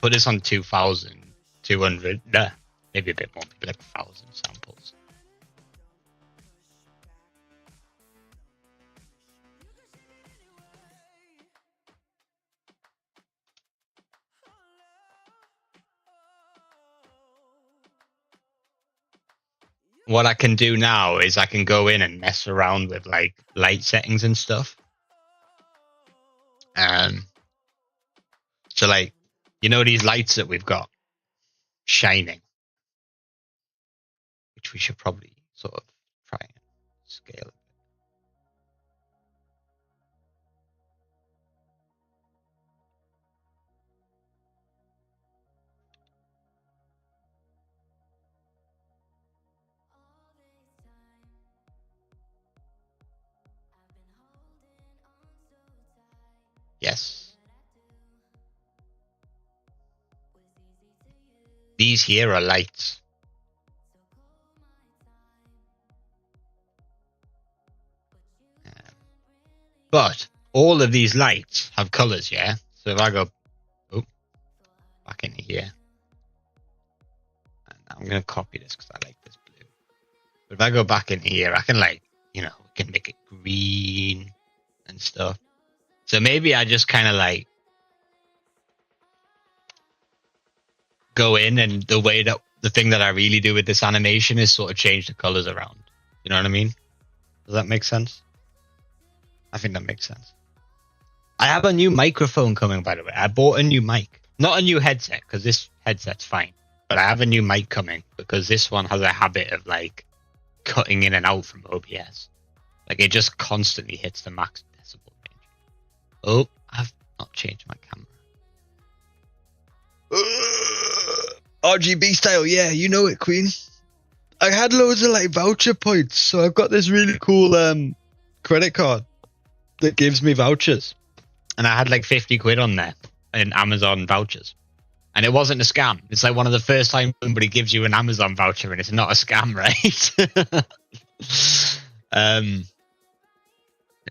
Put this on 2,200, maybe a bit more, maybe like 1,000 samples. What I can do now is I can go in and mess around with like light settings and stuff. So like, you know, these lights that we've got shining, which we should probably sort of try and scale it. Yes. These here are lights. But all of these lights have colors, yeah? So if I go back into here, and I'm going to copy this because I like this blue. But if I go back into here, I can like, you know, we can make it green and stuff. So maybe I just kind of like go in, and the thing that I really do with this animation is sort of change the colors around. You know what I mean? Does that make sense? I think that makes sense. I have a new microphone coming, by the way. I bought a new mic. Not a new headset, because this headset's fine. But I have a new mic coming, because this one has a habit of, like, cutting in and out from OBS. Like, it just constantly hits the max decibel range. Oh, I've not changed my camera. RGB style, yeah, you know it, Queen. I had loads of, like, voucher points, so I've got this really cool credit card that gives me vouchers. And I had like 50 quid on there in Amazon vouchers. And it wasn't a scam. It's like one of the first times somebody gives you an Amazon voucher and it's not a scam, right?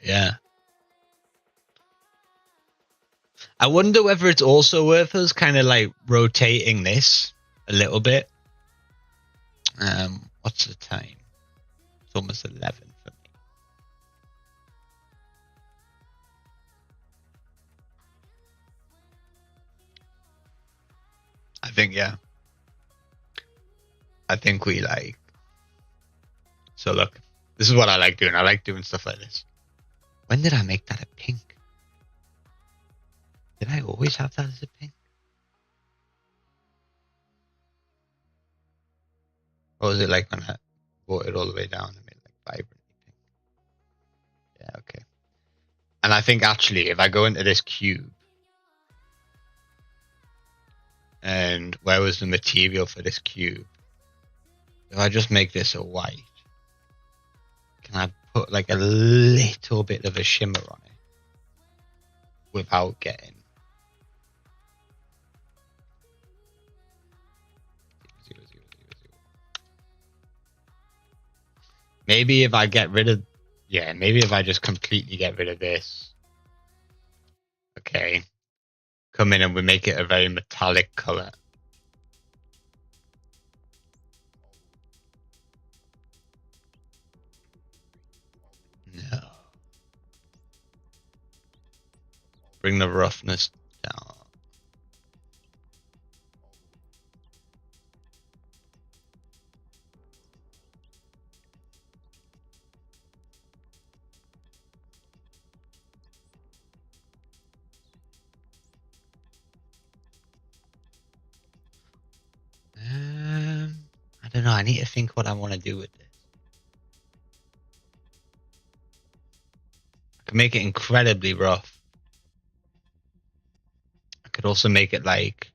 Yeah. I wonder whether it's also worth us kind of like rotating this a little bit. What's the time? It's almost 11 for me. I think, yeah. I think we like... So look, this is what I like doing. I like doing stuff like this. When did I make that a pink? Did I always have that as a pink? Or was it like when I brought it all the way down and made it like vibrantly pink? Yeah, okay. And I think actually if I go into this cube, and where was the material for this cube? If I just make this a white, can I put like a little bit of a shimmer on it without getting... Maybe if I get rid of... Yeah, maybe if I just completely get rid of this. Okay. Come in and we make it a very metallic color. No. Bring the roughness down. I don't know. I need to think what I want to do with this. I can make it incredibly rough. I could also make it like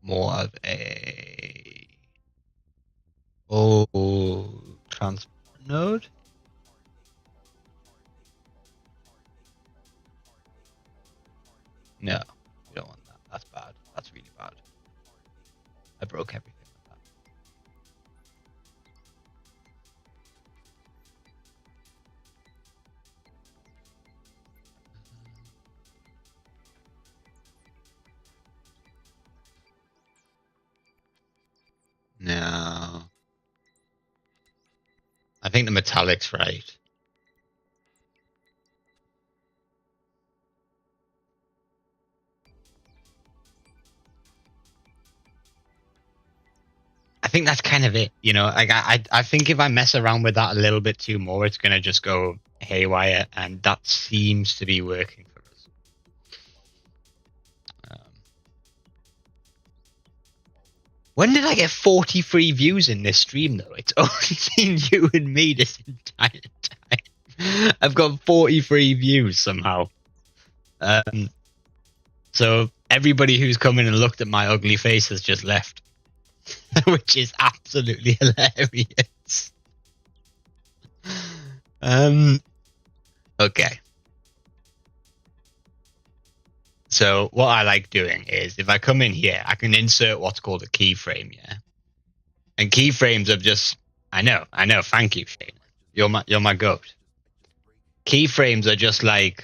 more of a transport node. No, you don't want that. That's bad. That's really bad. I broke everything with that. No. I think the metallic's right. I think that's kind of it, you know. Like I think if I mess around with that a little bit too more, it's gonna just go haywire, and that seems to be working for us. When did I get 43 views in this stream though? It's only been you and me this entire time. I've got 43 views somehow. So everybody who's come in and looked at my ugly face has just left. Which is absolutely hilarious. Okay. So what I like doing is if I come in here, I can insert what's called a keyframe, yeah? And keyframes are just... I know, thank you, Shane. You're my goat. Keyframes are just like...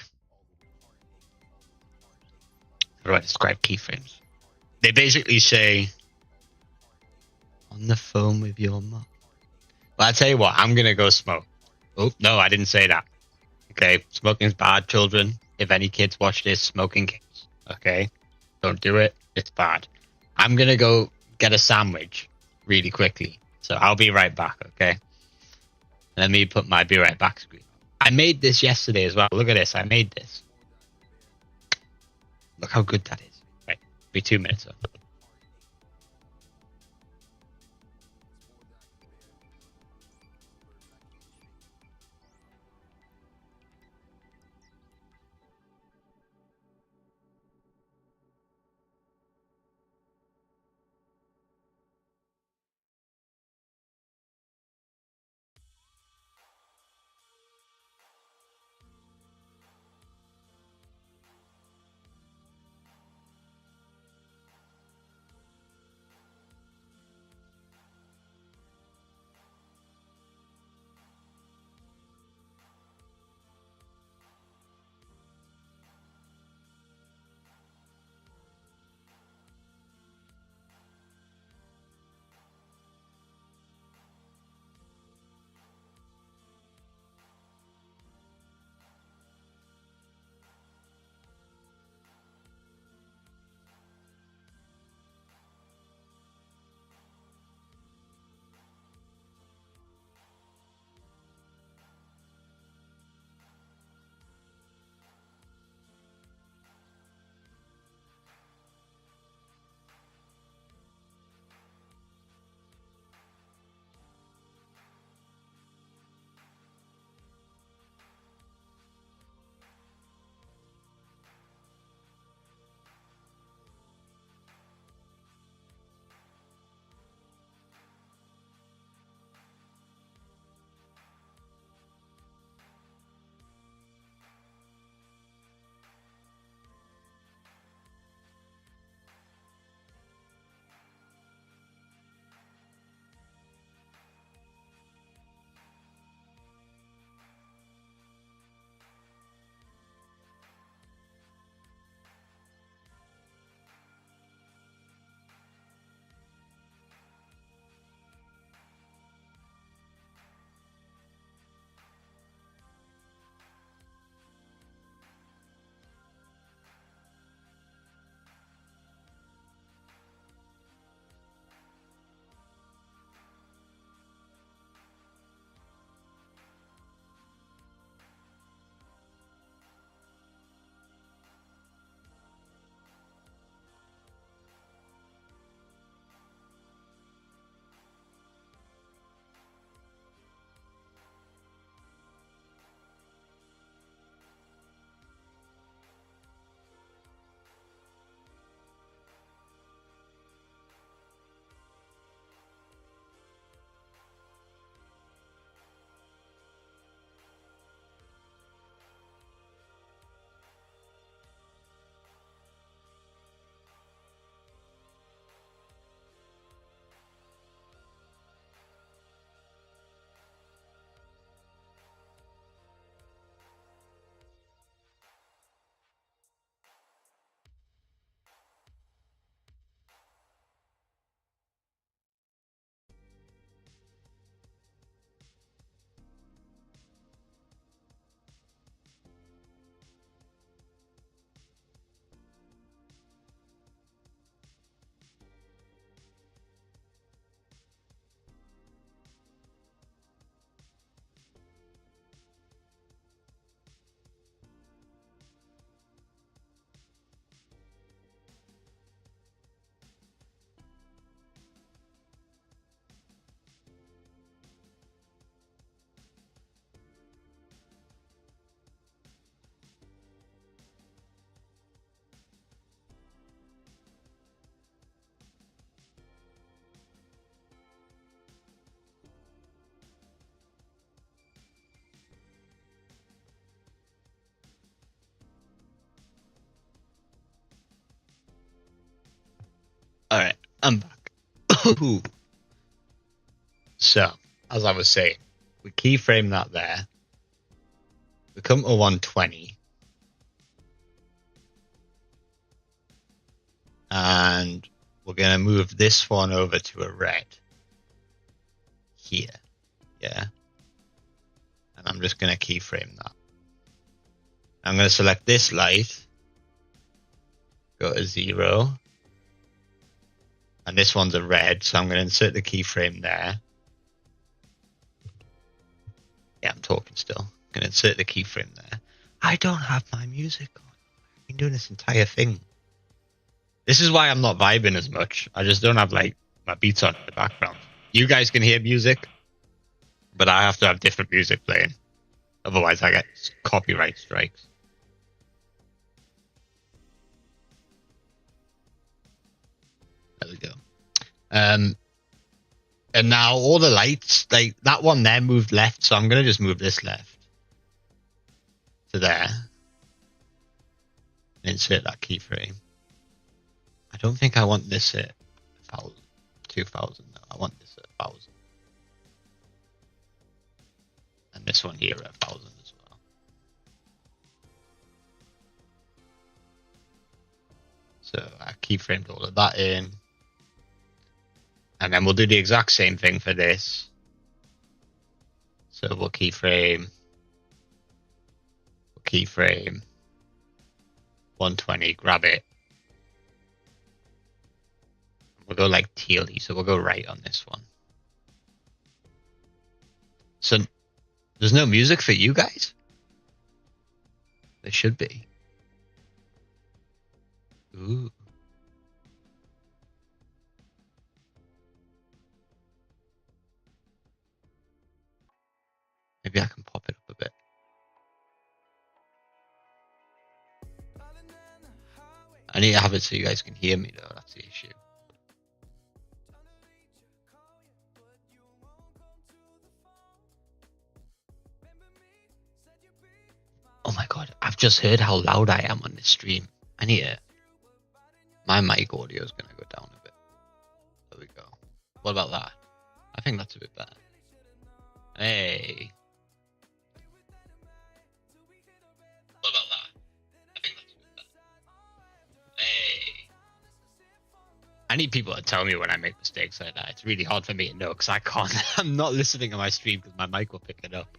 How do I describe keyframes? They basically say... On the phone with your mom. Well, I'll tell you what, I'm going to go smoke. Oh, no, I didn't say that. Okay, smoking's bad, children. If any kids watch this, smoking kills. Okay? Don't do it. It's bad. I'm gonna go get a sandwich really quickly. So I'll be right back, okay? Let me put my be right back screen. I made this yesterday as well. Look at this. I made this. Look how good that is. Right. Be 2 minutes up. All right, I'm back. So, as I was saying, we keyframe that there. We come to 120. And we're going to move this one over to a red. Here. Yeah. And And I'm just going to keyframe that. I'm going to select this light, go to 0, and this one's a red, so I'm going to insert the keyframe there. Yeah, I'm talking still. I'm going to insert the keyframe there. I don't have my music on. I've been doing this entire thing. This is why I'm not vibing as much. I just don't have like my beats on in the background. You guys can hear music, but I have to have different music playing. Otherwise I get copyright strikes. There we go. And now all the lights, like that one there moved left, so I'm going to just move this left to there. Insert that keyframe. I don't think I want this at 1,000, 2,000. No, I want this at 1,000. And this one here at 1,000 as well. So I keyframed all of that in. And then we'll do the exact same thing for this. So we'll keyframe 120, grab it. We'll go like tealy, so we'll go right on this one. So there's no music for you guys? There should be. Ooh. Maybe I can pop it up a bit. I need to have it so you guys can hear me though, that's the issue. Oh my god, I've just heard how loud I am on this stream. I need it. My mic audio is going to go down a bit. There we go. What about that? I think that's a bit better. Hey. What about that? I think that's a bit better. Hey. I need people to tell me when I make mistakes like that. It's really hard for me to know because I can't. I'm not listening to my stream because my mic will pick it up.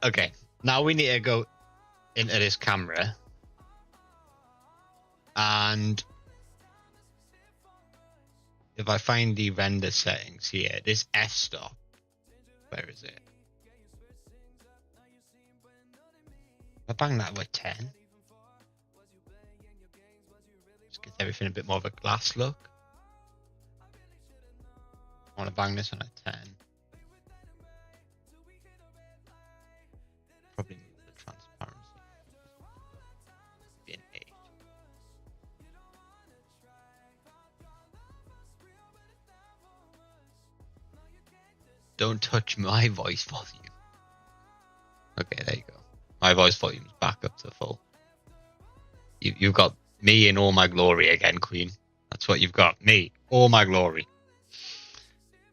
Okay. Now we need to go into this camera. And if I find the render settings here, this f-stop, where is it? If I bang that with 10, just gives everything a bit more of a glass look. I want to bang this on a 10. Probably need the transparency. Be an 8. Don't touch my voice volume. Okay, there you go. My voice volume is back up to full. You've got me in all my glory again, Queen. That's what you've got. Me, all my glory.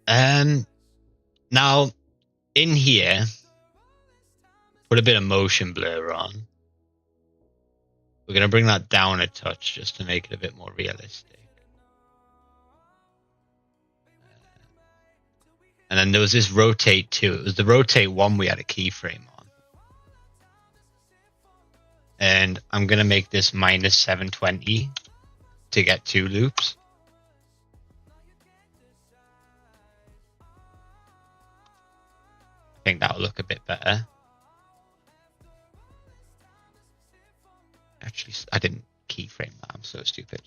Now, in here, put a bit of motion blur on. We're going to bring that down a touch just to make it a bit more realistic. And then there was this rotate too. It was the rotate 1 we had a keyframe on. And I'm going to make this minus 720 to get 2 loops. I think that'll look a bit better. Actually, I didn't keyframe that. I'm so stupid.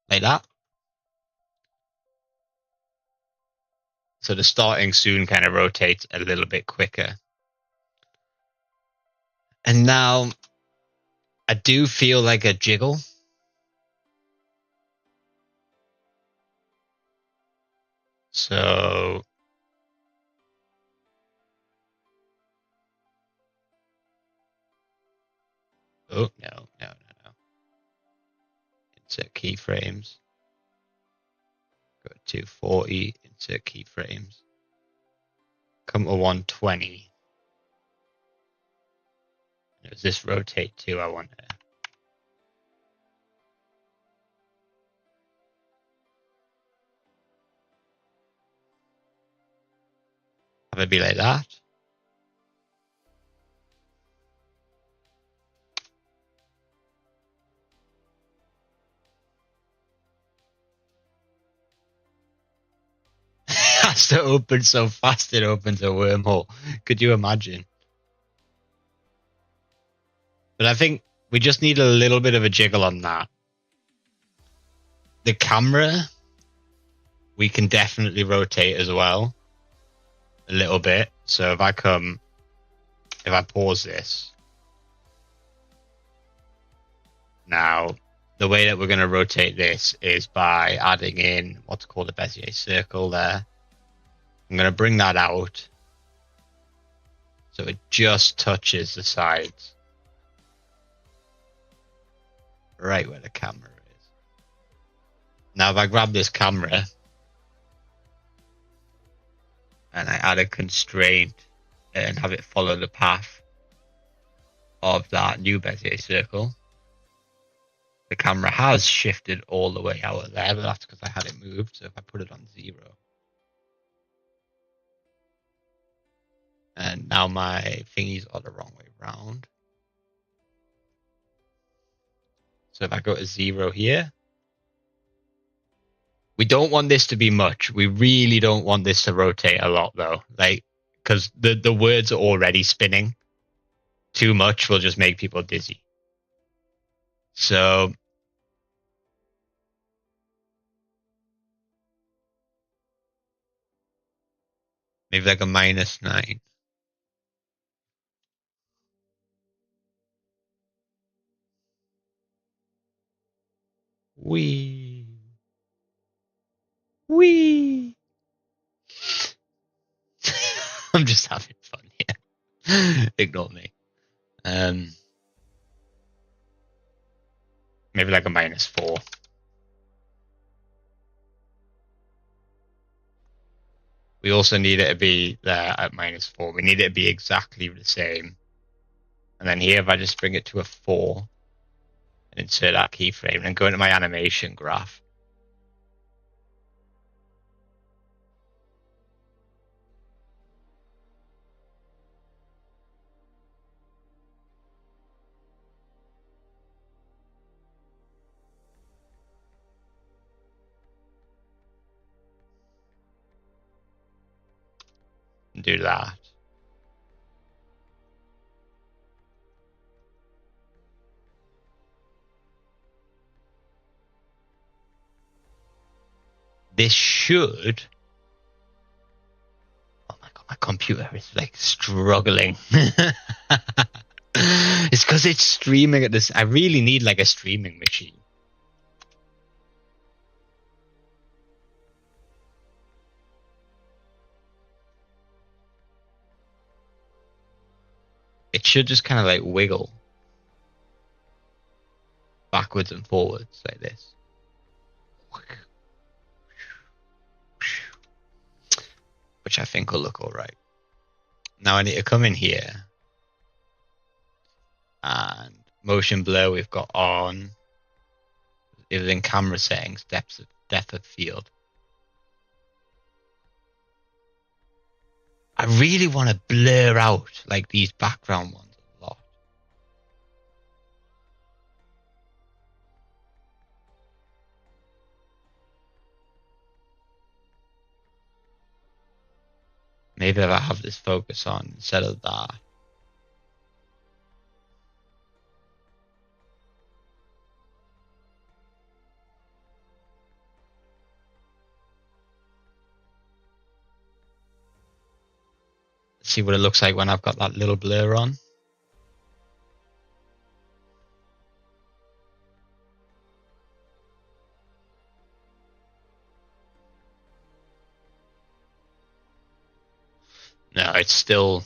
Like that. So the starting soon kind of rotates a little bit quicker. And now I do feel like a jiggle. So oh, no. Insert keyframes. Go to 240, insert keyframes. Come to 120. It was this rotate 2 I wanted. Have it be like that. Has to open so fast it opens a wormhole. Could you imagine? But I think we just need a little bit of a jiggle on that. The camera, we can definitely rotate as well. A little bit. So if I pause this. Now, the way that we're going to rotate this is by adding in what's called a Bezier circle there. I'm going to bring that out so it just touches the sides. Right where the camera is. Now if I grab this camera and I add a constraint and have it follow the path of that new Bezier circle, the camera has shifted all the way out of there, but that's because I had it moved. So if I put it on 0, and now my thingies are the wrong way round. So if I go to 0 here, we don't want this to be much. We really don't want this to rotate a lot though, like, because the words are already spinning. Too much will just make people dizzy. So maybe like a -9. Wee. I'm just having fun here. Ignore me. Maybe like a -4. We also need it to be there at -4. We need it to be exactly the same. And then here, if I just bring it to a 4 and insert that keyframe and go into my animation graph. And do that. This should. Oh my god, my computer is like struggling. It's because it's streaming at this. I really need like a streaming machine. It should just kind of like wiggle backwards and forwards like this. Which I think will look all right. Now I need to come in here and motion blur we've got on. It was in camera settings, depth of field. I really want to blur out like these background ones a lot. Maybe if I have this focus on instead of that. See what it looks like when I've got that little blur on. No, it's still.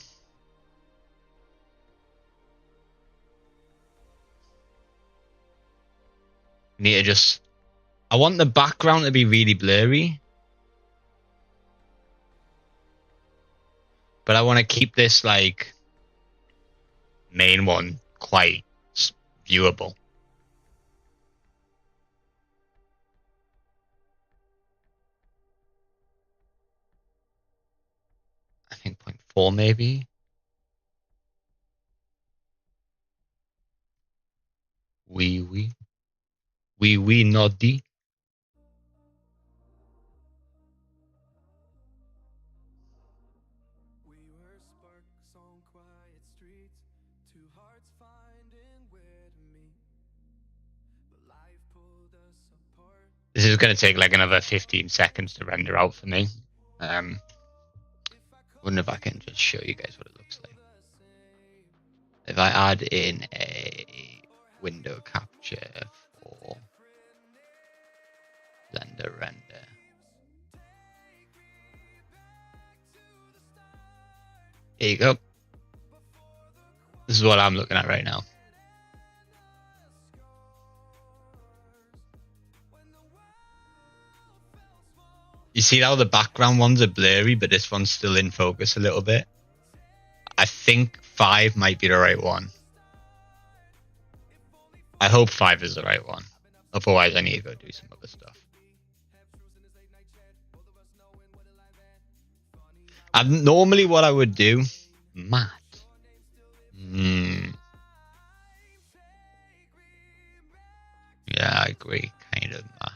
Need to just. I want the background to be really blurry. But I want to keep this like main one quite viewable. I think 0.4 maybe. We noddy. This is going to take like another 15 seconds to render out for me. Wonder if I can just show you guys what it looks like. If I add in a window capture for Blender render. Here you go. This is what I'm looking at right now. You see how the background ones are blurry, but this one's still in focus a little bit? I think 5 might be the right one. I hope 5 is the right one. Otherwise, I need to go do some other stuff. Normally what I would do, matte. Yeah, I agree. Kind of matte.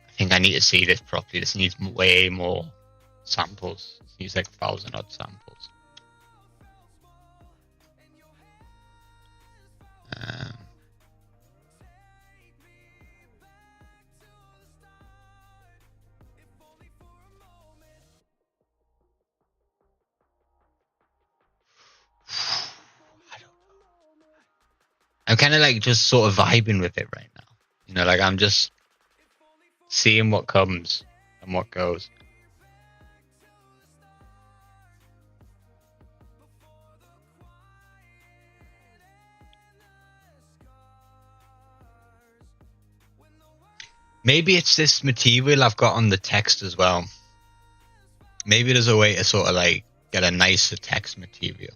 I think I need to see this properly. This needs way more samples. This needs like 1,000 odd samples. I'm kind of like just sort of vibing with it right now. You know, like I'm just seeing what comes and what goes. Maybe it's this material I've got on the text as well. Maybe there's a way to sort of like get a nicer text material.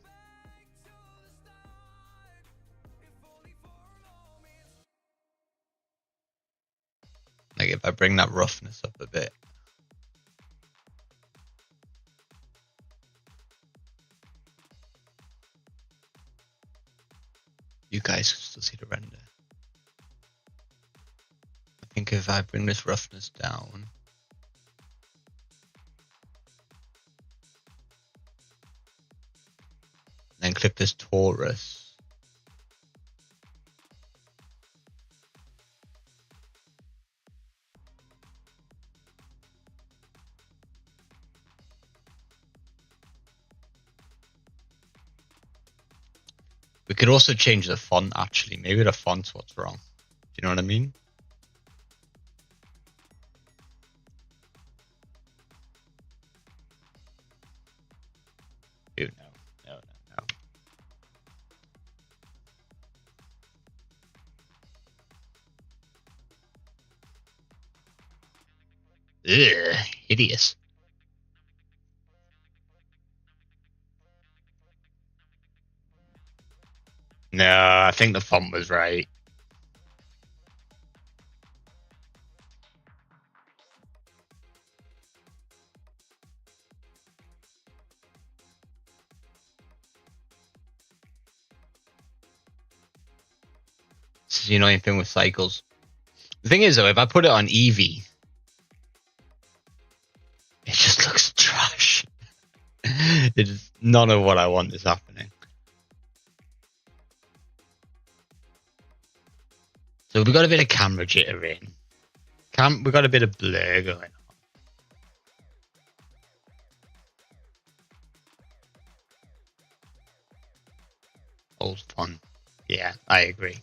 Like if I bring that roughness up a bit. You guys can still see the render. I think if I bring this roughness down. Then click this torus. We could also change the font, actually. Maybe the font's what's wrong. Do you know what I mean? Ew, no. Ugh, hideous. No, I think the font was right. This is the annoying thing with cycles. The thing is, though, if I put it on Eevee, it just looks trash. It's none of what I want is happening. So we got a bit of camera jitter in. We got a bit of blur going on. Old fun. Yeah, I agree.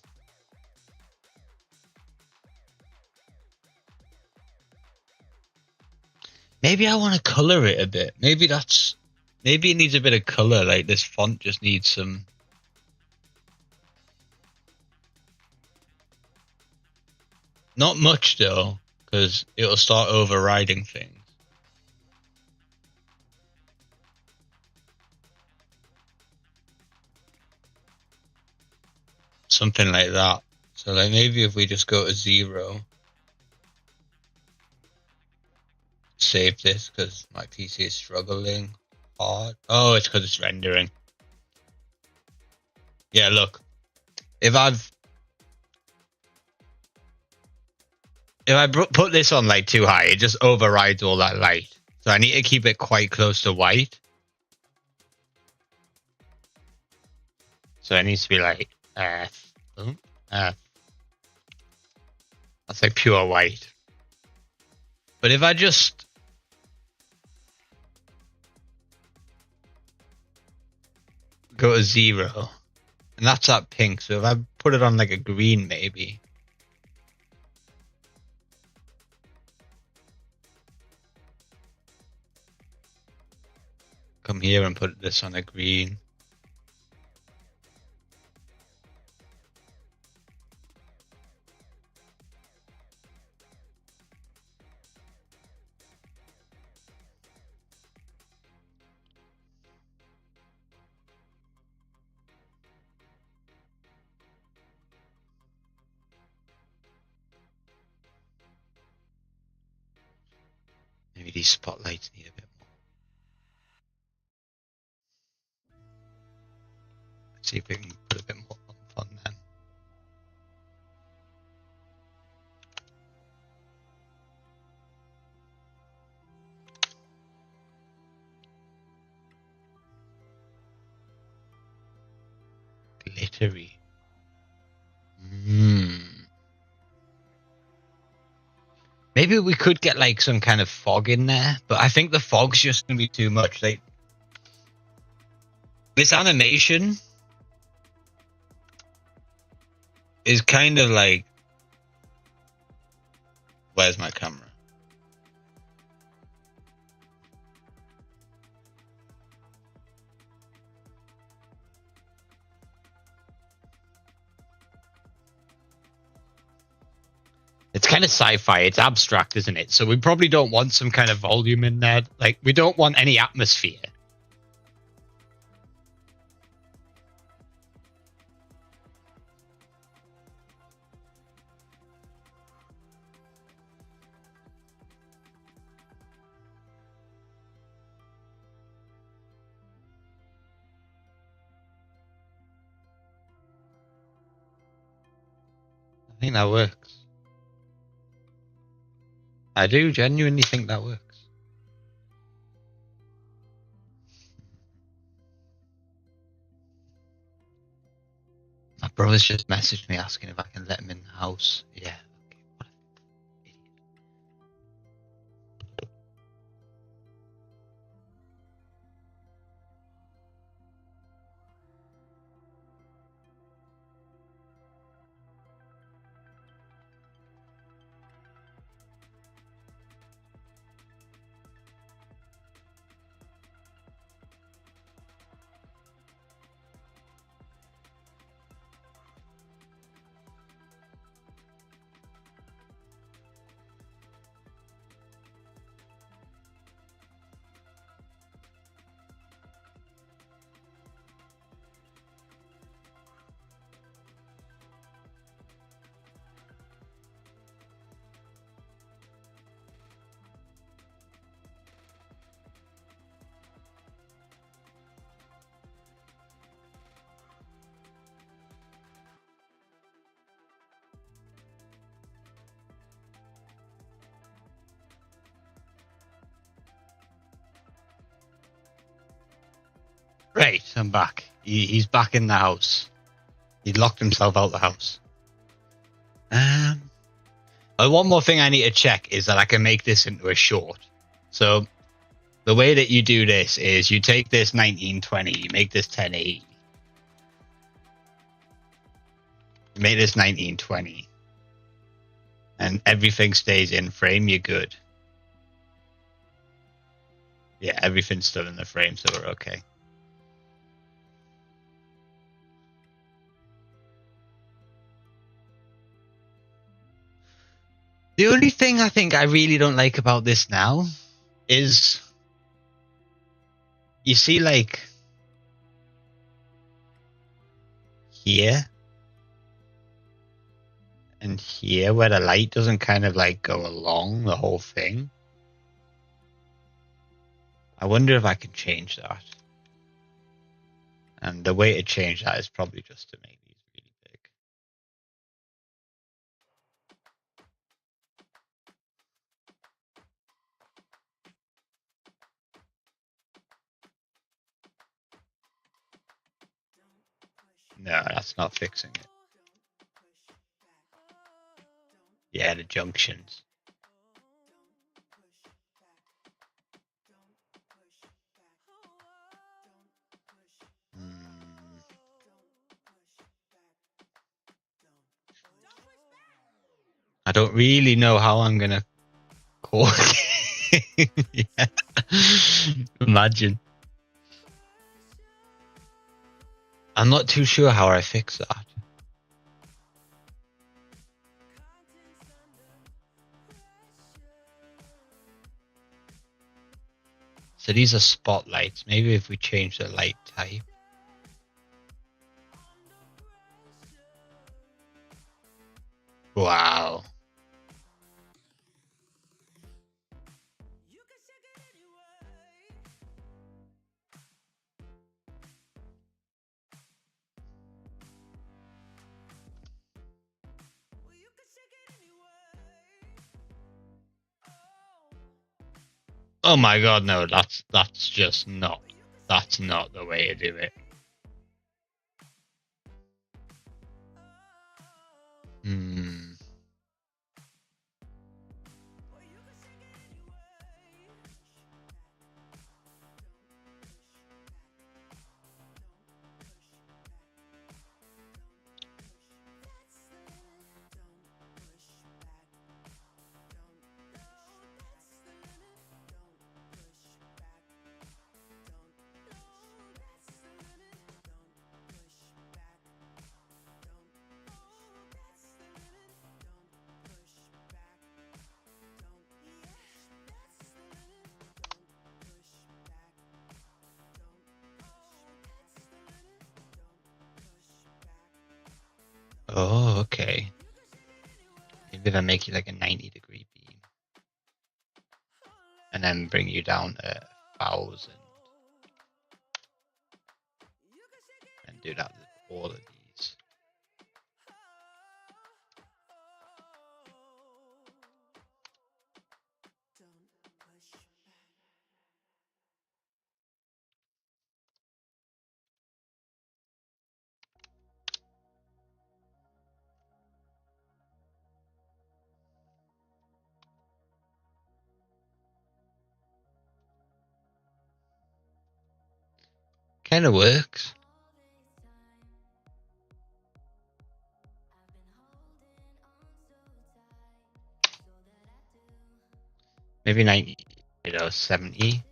Maybe I want to color it a bit. Maybe it needs a bit of color. Like this font just needs some Not much though, because it'll start overriding things. Something like that. So like maybe if we just go to 0, save this because my PC is struggling hard. Oh, it's because it's rendering. Yeah, look. If I put this on like too high, it just overrides all that light. So I need to keep it quite close to white. So it needs to be like F. F. That's like pure white. But if I just go to 0, and that's that pink. So if I put it on like a green, maybe. Come here and put this on a green. Maybe these spotlights need a bit more. Let's see if we can put a bit more on them. Glittery. Maybe we could get like some kind of fog in there, but I think the fog's just gonna be too much. Like this animation is kind of like, where's my camera? It's kind of sci-fi. It's abstract, isn't it? So we probably don't want some kind of volume in there. Like we don't want any atmosphere. I think that works. I do genuinely think that works. My brother's just messaged me asking if I can let him in the house. Yeah. Okay. What an idiot. Right, I'm back. He's back in the house. He locked himself out the house. One more thing I need to check is that I can make this into a short. So the way that you do this is you take this 1920, you make this 1080. You make this 1920. And everything stays in frame, you're good. Yeah, everything's still in the frame, so we're okay. The only thing I think I really don't like about this now is, you see, like, here and here, where the light doesn't kind of like go along the whole thing. I wonder if I can change that. And the way to change that is probably just to make these really big. No, that's not fixing it. Yeah, the junctions. I don't really know how I'm gonna call it. Yeah. Imagine. I'm not too sure how I fix that. So these are spotlights. Maybe if we change the light type. Wow. Oh my god, no, that's just not, that's not the way to do it. Oh, okay. Maybe if I make you like a 90-degree beam. And then bring you down to 1,000. And do that with all of these. Kind of works. Maybe 90, 70.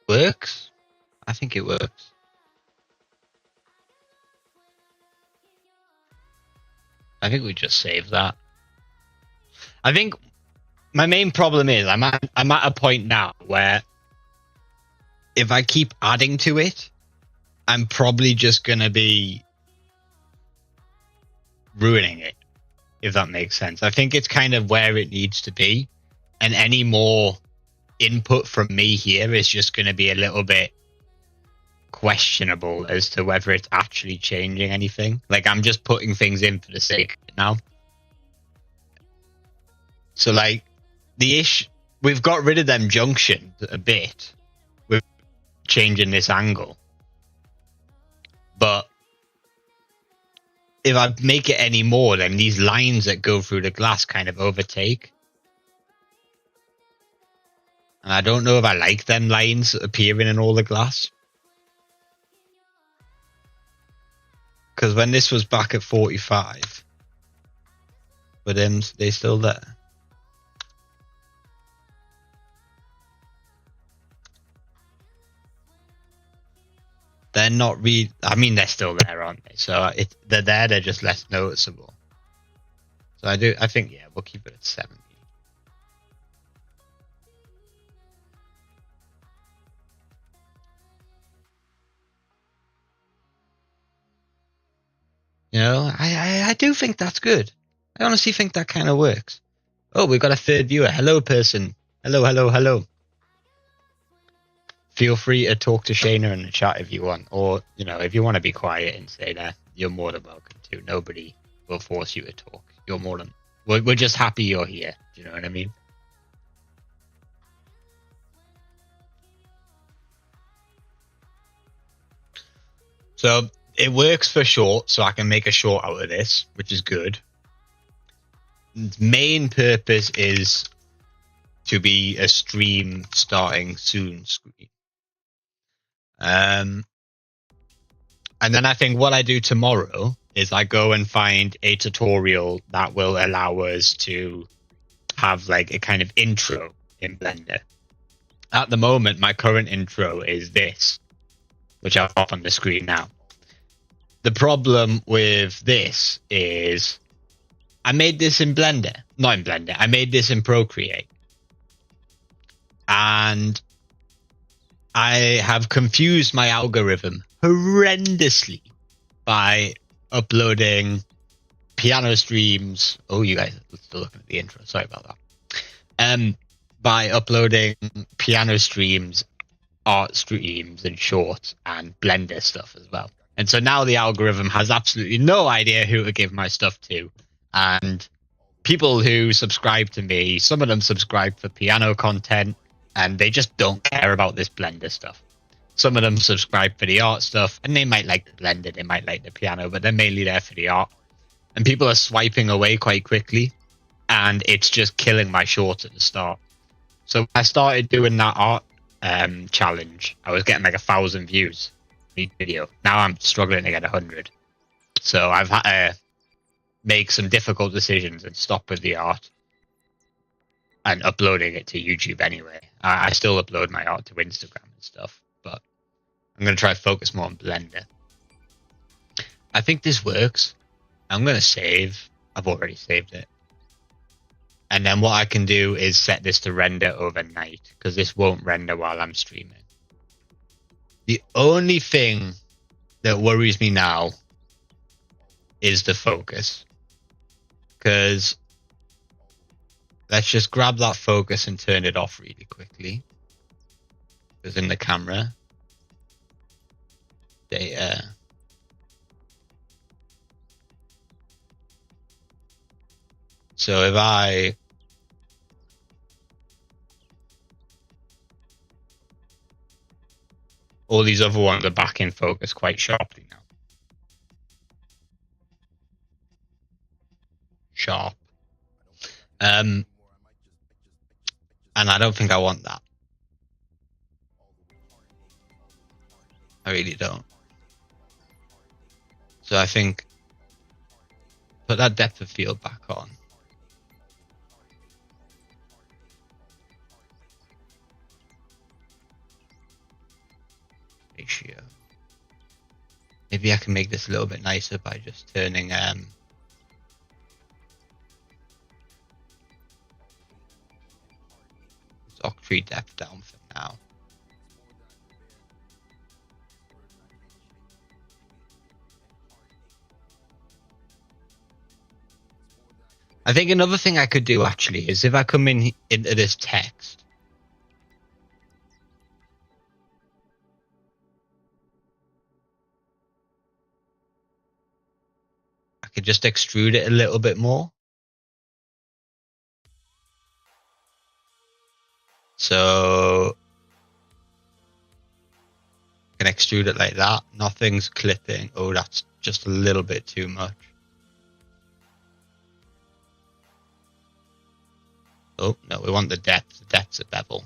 Works? I think it works. I think we just save that. I think my main problem is I'm at a point now where if I keep adding to it, I'm probably just going to be ruining it, if that makes sense. I think it's kind of where it needs to be. And any more input from me here is just going to be a little bit questionable as to whether it's actually changing anything. Like, I'm just putting things in for the sake of it now. So, like, we've got rid of them junctions a bit with changing this angle. But if I make it any more, then these lines that go through the glass kind of overtake. And I don't know if I like them lines appearing in all the glass. Because when this was back at 45, but they still there. They're not I mean, they're still there, aren't they? So they're there, they're just less noticeable. So I think, yeah, we'll keep it at 70. You know, I do think that's good. I honestly think that kind of works. Oh, we've got a third viewer. Hello, person. Hello, hello, hello. Feel free to talk to Shayna in the chat if you want. Or, you know, if you want to be quiet and say that, you're more than welcome to. Nobody will force you to talk. You're more than... We're just happy you're here. Do you know what I mean? So it works for short, so I can make a short out of this, which is good. Its main purpose is to be a stream starting soon screen. And then I think what I do tomorrow is I go and find a tutorial that will allow us to have like a kind of intro in Blender. At the moment, my current intro is this, which I'll pop on the screen now. The problem with this is I made this in Blender. Not in Blender. I made this in Procreate. And I have confused my algorithm horrendously by uploading piano streams. Oh, you guys are still looking at the intro. Sorry about that. By uploading piano streams, art streams, and shorts, and Blender stuff as well. And so now the algorithm has absolutely no idea who to give my stuff to. And people who subscribe to me, some of them subscribe for piano content, and they just don't care about this Blender stuff. Some of them subscribe for the art stuff, and they might like the Blender, they might like the piano, but they're mainly there for the art. And people are swiping away quite quickly, and it's just killing my shorts at the start. So I started doing that art challenge. I was getting like 1,000 views each video. Now I'm struggling to get 100. So I've had to make some difficult decisions and stop with the art and uploading it to YouTube anyway. I still upload my art to Instagram and stuff, but I'm going to try to focus more on Blender. I think this works. I'm going to save. I've already saved it. And then what I can do is set this to render overnight, because this won't render while I'm streaming. The only thing that worries me now is the focus. Because let's just grab that focus and turn it off really quickly. Because in the camera, data. So if I all these other ones are back in focus quite sharply now. Sharp. And I don't think I want that. I really don't. So I think put that depth of field back on. Ratio. Maybe I can make this a little bit nicer by just turning this octree depth down for now. I think another thing I could do actually is if I come into this text, I could just extrude it a little bit more. So I can extrude it like that. Nothing's clipping. Oh, that's just a little bit too much. Oh, no, we want the depth. The depth's a bevel.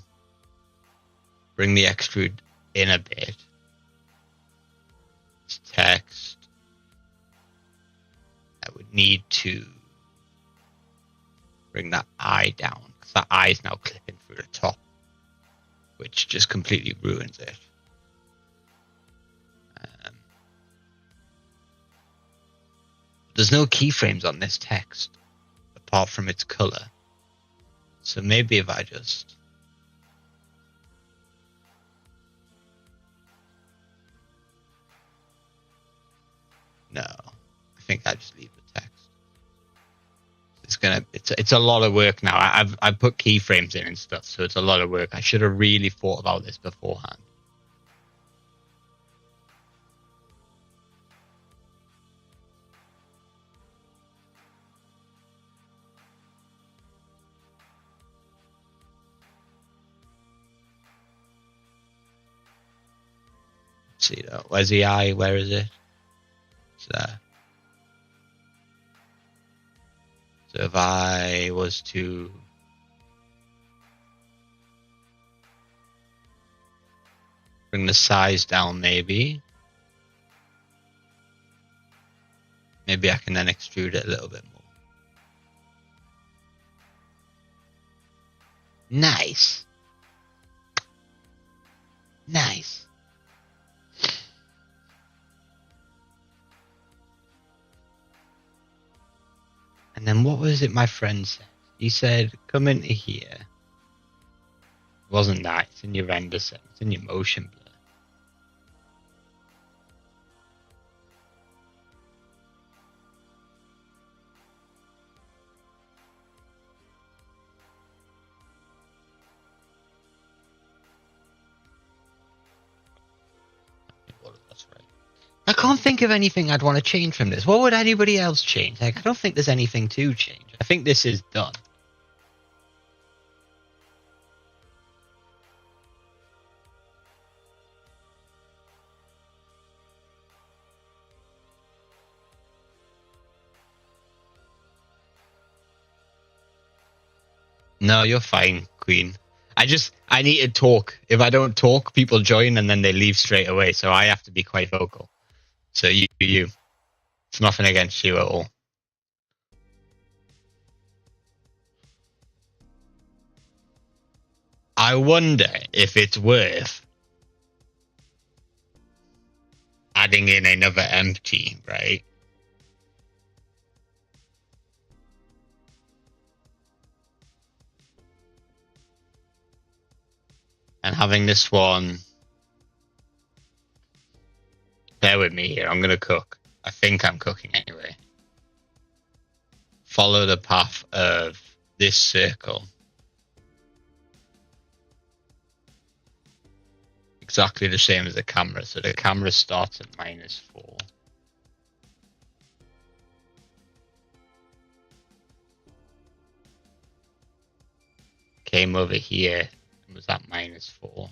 bring the extrude in a bit. It's text. I would need to bring that eye down, because that eye is now clipping through the top, which just completely ruins it. There's no keyframes on this text apart from its color. So maybe if I just no, I think I just leave the text. It's a lot of work now. I've put keyframes in and stuff, so it's a lot of work. I should have really thought about this beforehand. See though, where's the eye? Where is it? It's there. So if I was to bring the size down, maybe I can then extrude it a little bit more. Nice. Nice. And then what was it my friend said? He said, come into here. It wasn't that. It's in your render set. It's in your motion blur. That's right. I can't think of anything I'd want to change from this. What would anybody else change? Like, I don't think there's anything to change. I think this is done. No, you're fine, Queen. I need to talk. If I don't talk, people join and then they leave straight away. So I have to be quite vocal. So you. It's nothing against you at all. I wonder if it's worth adding in another empty, right? And having this one. Bear with me here. I'm going to cook. I think I'm cooking anyway. Follow the path of this circle. Exactly the same as the camera. So the camera starts at -4. Came over here and was at -4.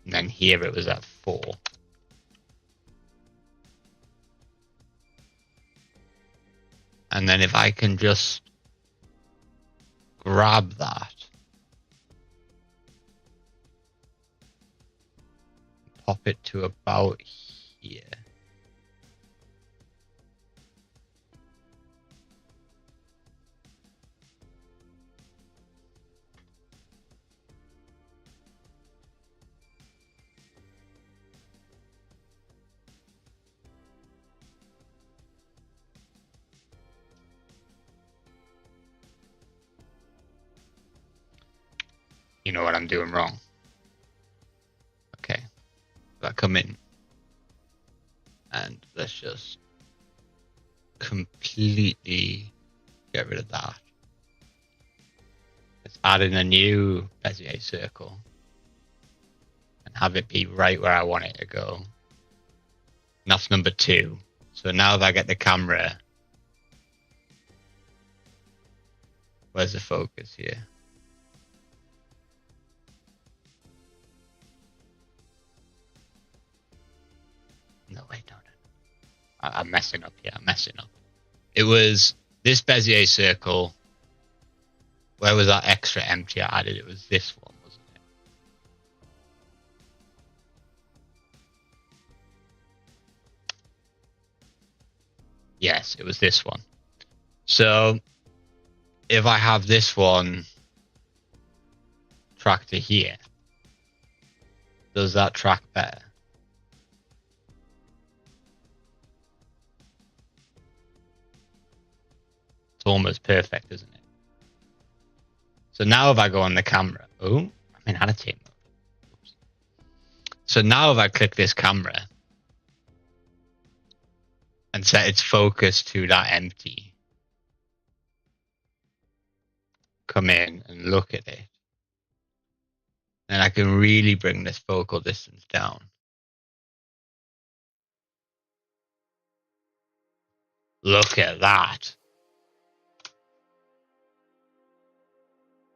And then here it was at 4. And then if I can just grab that, pop it to about here. You know what I'm doing wrong. Okay. So I come in and let's just completely get rid of that. Let's add in a new Bezier circle and have it be right where I want it to go. And that's number 2. So now if I get the camera, where's the focus here? No, wait, no. I'm messing up here. It was this Bezier circle where was that extra empty I added? It was this one, wasn't it? Yes, it was this one. So if I have this one track to here, does that track better? It's almost perfect, isn't it? So now if I go on the camera, I'm in annotate mode. Oops. So now if I click this camera and set its focus to that empty, come in and look at it, and I can really bring this focal distance down. Look at that.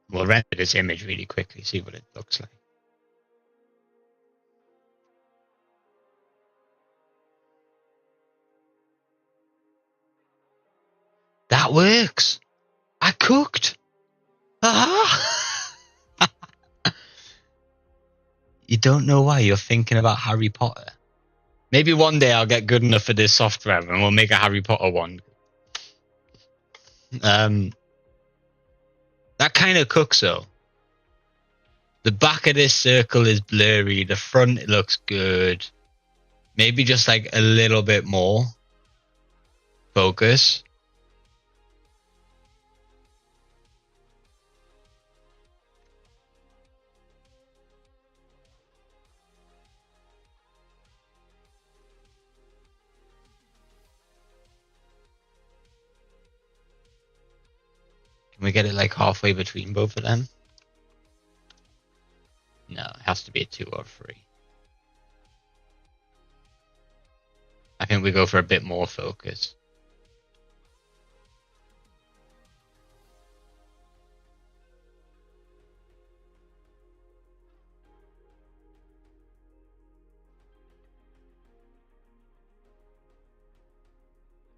We'll render this image really quickly, see what it looks like. That works. I cooked. Ah! You don't know why you're thinking about Harry Potter. Maybe one day I'll get good enough for this software and we'll make a Harry Potter one. That kind of cooks though. The back of this circle is blurry. The front looks good. Maybe just like a little bit more focus. Can we get it like halfway between both of them? No, it has to be a 2 or 3. I think we go for a bit more focus.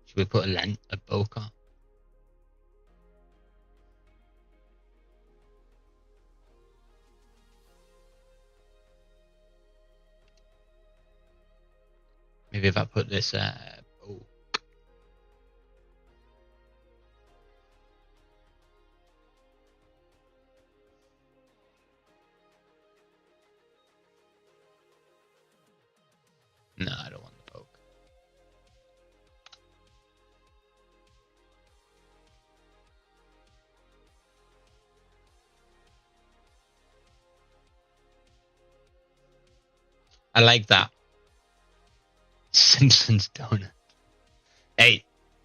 Should we put a bokeh? Maybe if I put this, No, I don't want the poke. I like that. Simpsons donut. Hey,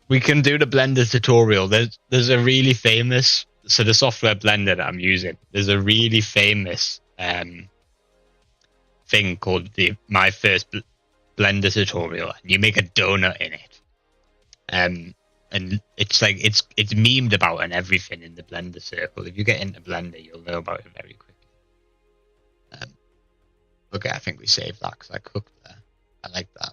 we can do the Blender tutorial. There's a really famous, so the software Blender that I'm using, there's a really famous thing called my first Blender tutorial. You make a donut in it, and it's like it's memed about and everything in the Blender circle. If you get into Blender, you'll know about it very quickly. Okay, I think we saved that because I cooked there. I like that.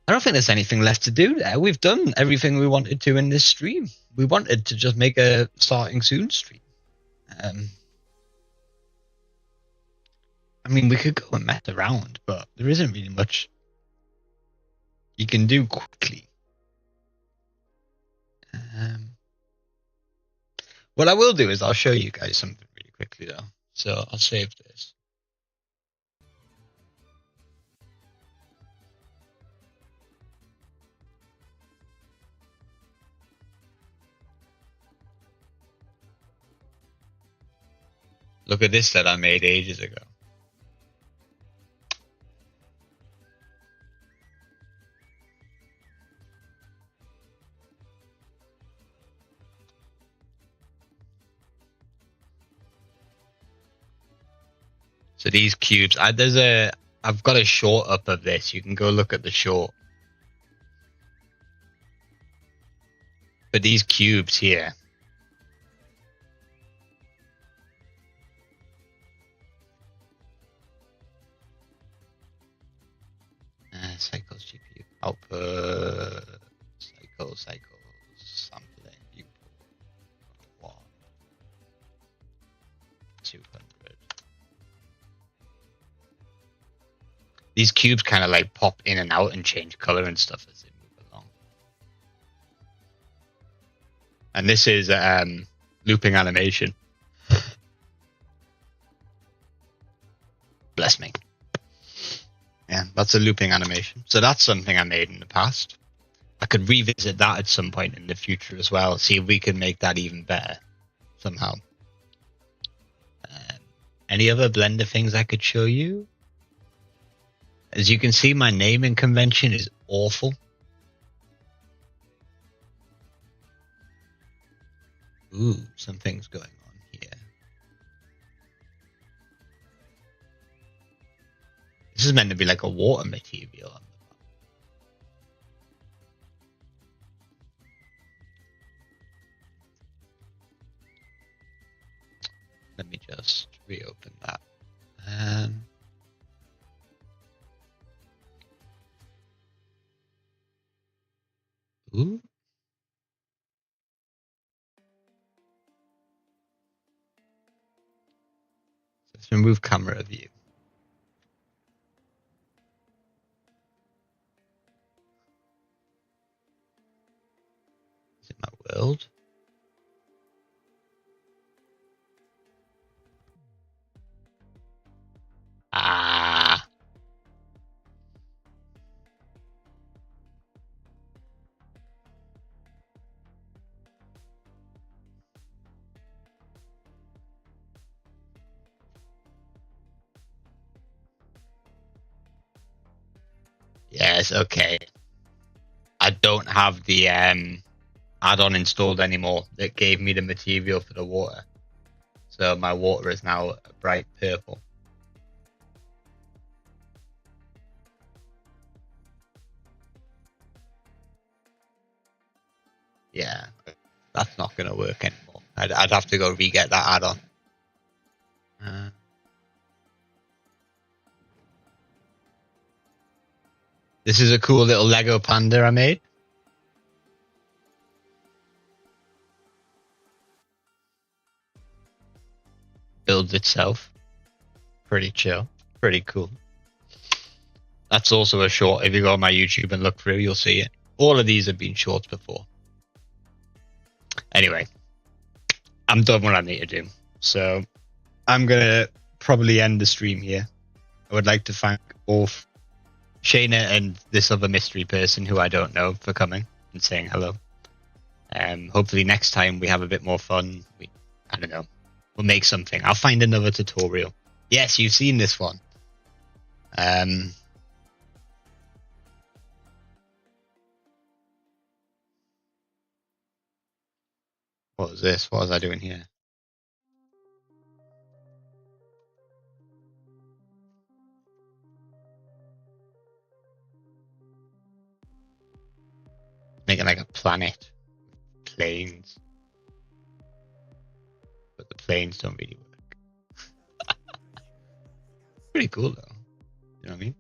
I don't think there's anything left to do there. We've done everything we wanted to in this stream. We wanted to just make a starting soon stream. I mean, we could go and mess around, but there isn't really much you can do quickly. What I will do is I'll show you guys something really quickly though. So I'll save this. Look at this that I made ages ago. So these cubes, I've got a short up of this. You can go look at the short. But these cubes here, cycles GPU output, cycles. These cubes kind of like pop in and out and change color and stuff as they move along. And this is looping animation. Bless me. Yeah, that's a looping animation. So that's something I made in the past. I could revisit that at some point in the future as well. See if we can make that even better somehow. Any other Blender things I could show you? As you can see, my naming convention is awful. Ooh, something's going on here. This is meant to be like a water material. Let me just reopen that. Ooh. Let's remove camera view. Is it my world? Ah. Yes, okay. I don't have the add-on installed anymore that gave me the material for the water. So my water is now a bright purple. Yeah, that's not going to work anymore. I'd have to go re-get that add-on. This is a cool little Lego panda I made. Builds itself. Pretty chill. Pretty cool. That's also a short. If you go on my YouTube and look through, you'll see it. All of these have been shorts before. Anyway, I'm done what I need to do. So I'm going to probably end the stream here. I would like to thank both Shayna and this other mystery person who I don't know for coming and saying hello. Hopefully next time we have a bit more fun. I don't know. We'll make something. I'll find another tutorial. Yes, you've seen this one. What was this? What was I doing here? Making like a planet. Planes. But the planes don't really work. Pretty cool though. You know what I mean?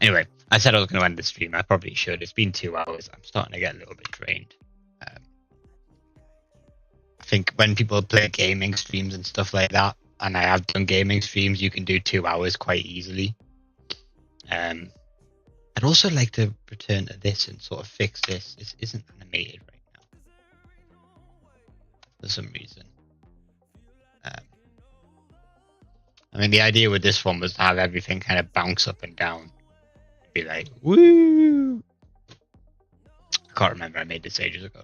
Anyway, I said I was going to end the stream. I probably should. It's been 2 hours. I'm starting to get a little bit drained. I think when people play gaming streams and stuff like that, and I have done gaming streams, you can do 2 hours quite easily. I'd also like to return to this and sort of fix this. This isn't animated right now for some reason. I mean, the idea with this one was to have everything kind of bounce up and down. Be like, woo! I can't remember. I made this ages ago.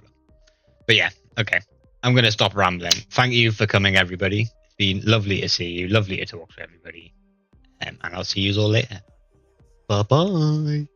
But yeah, okay. I'm going to stop rambling. Thank you for coming, everybody. It's been lovely to see you. Lovely to talk to everybody. And I'll see you all later. Bye-bye.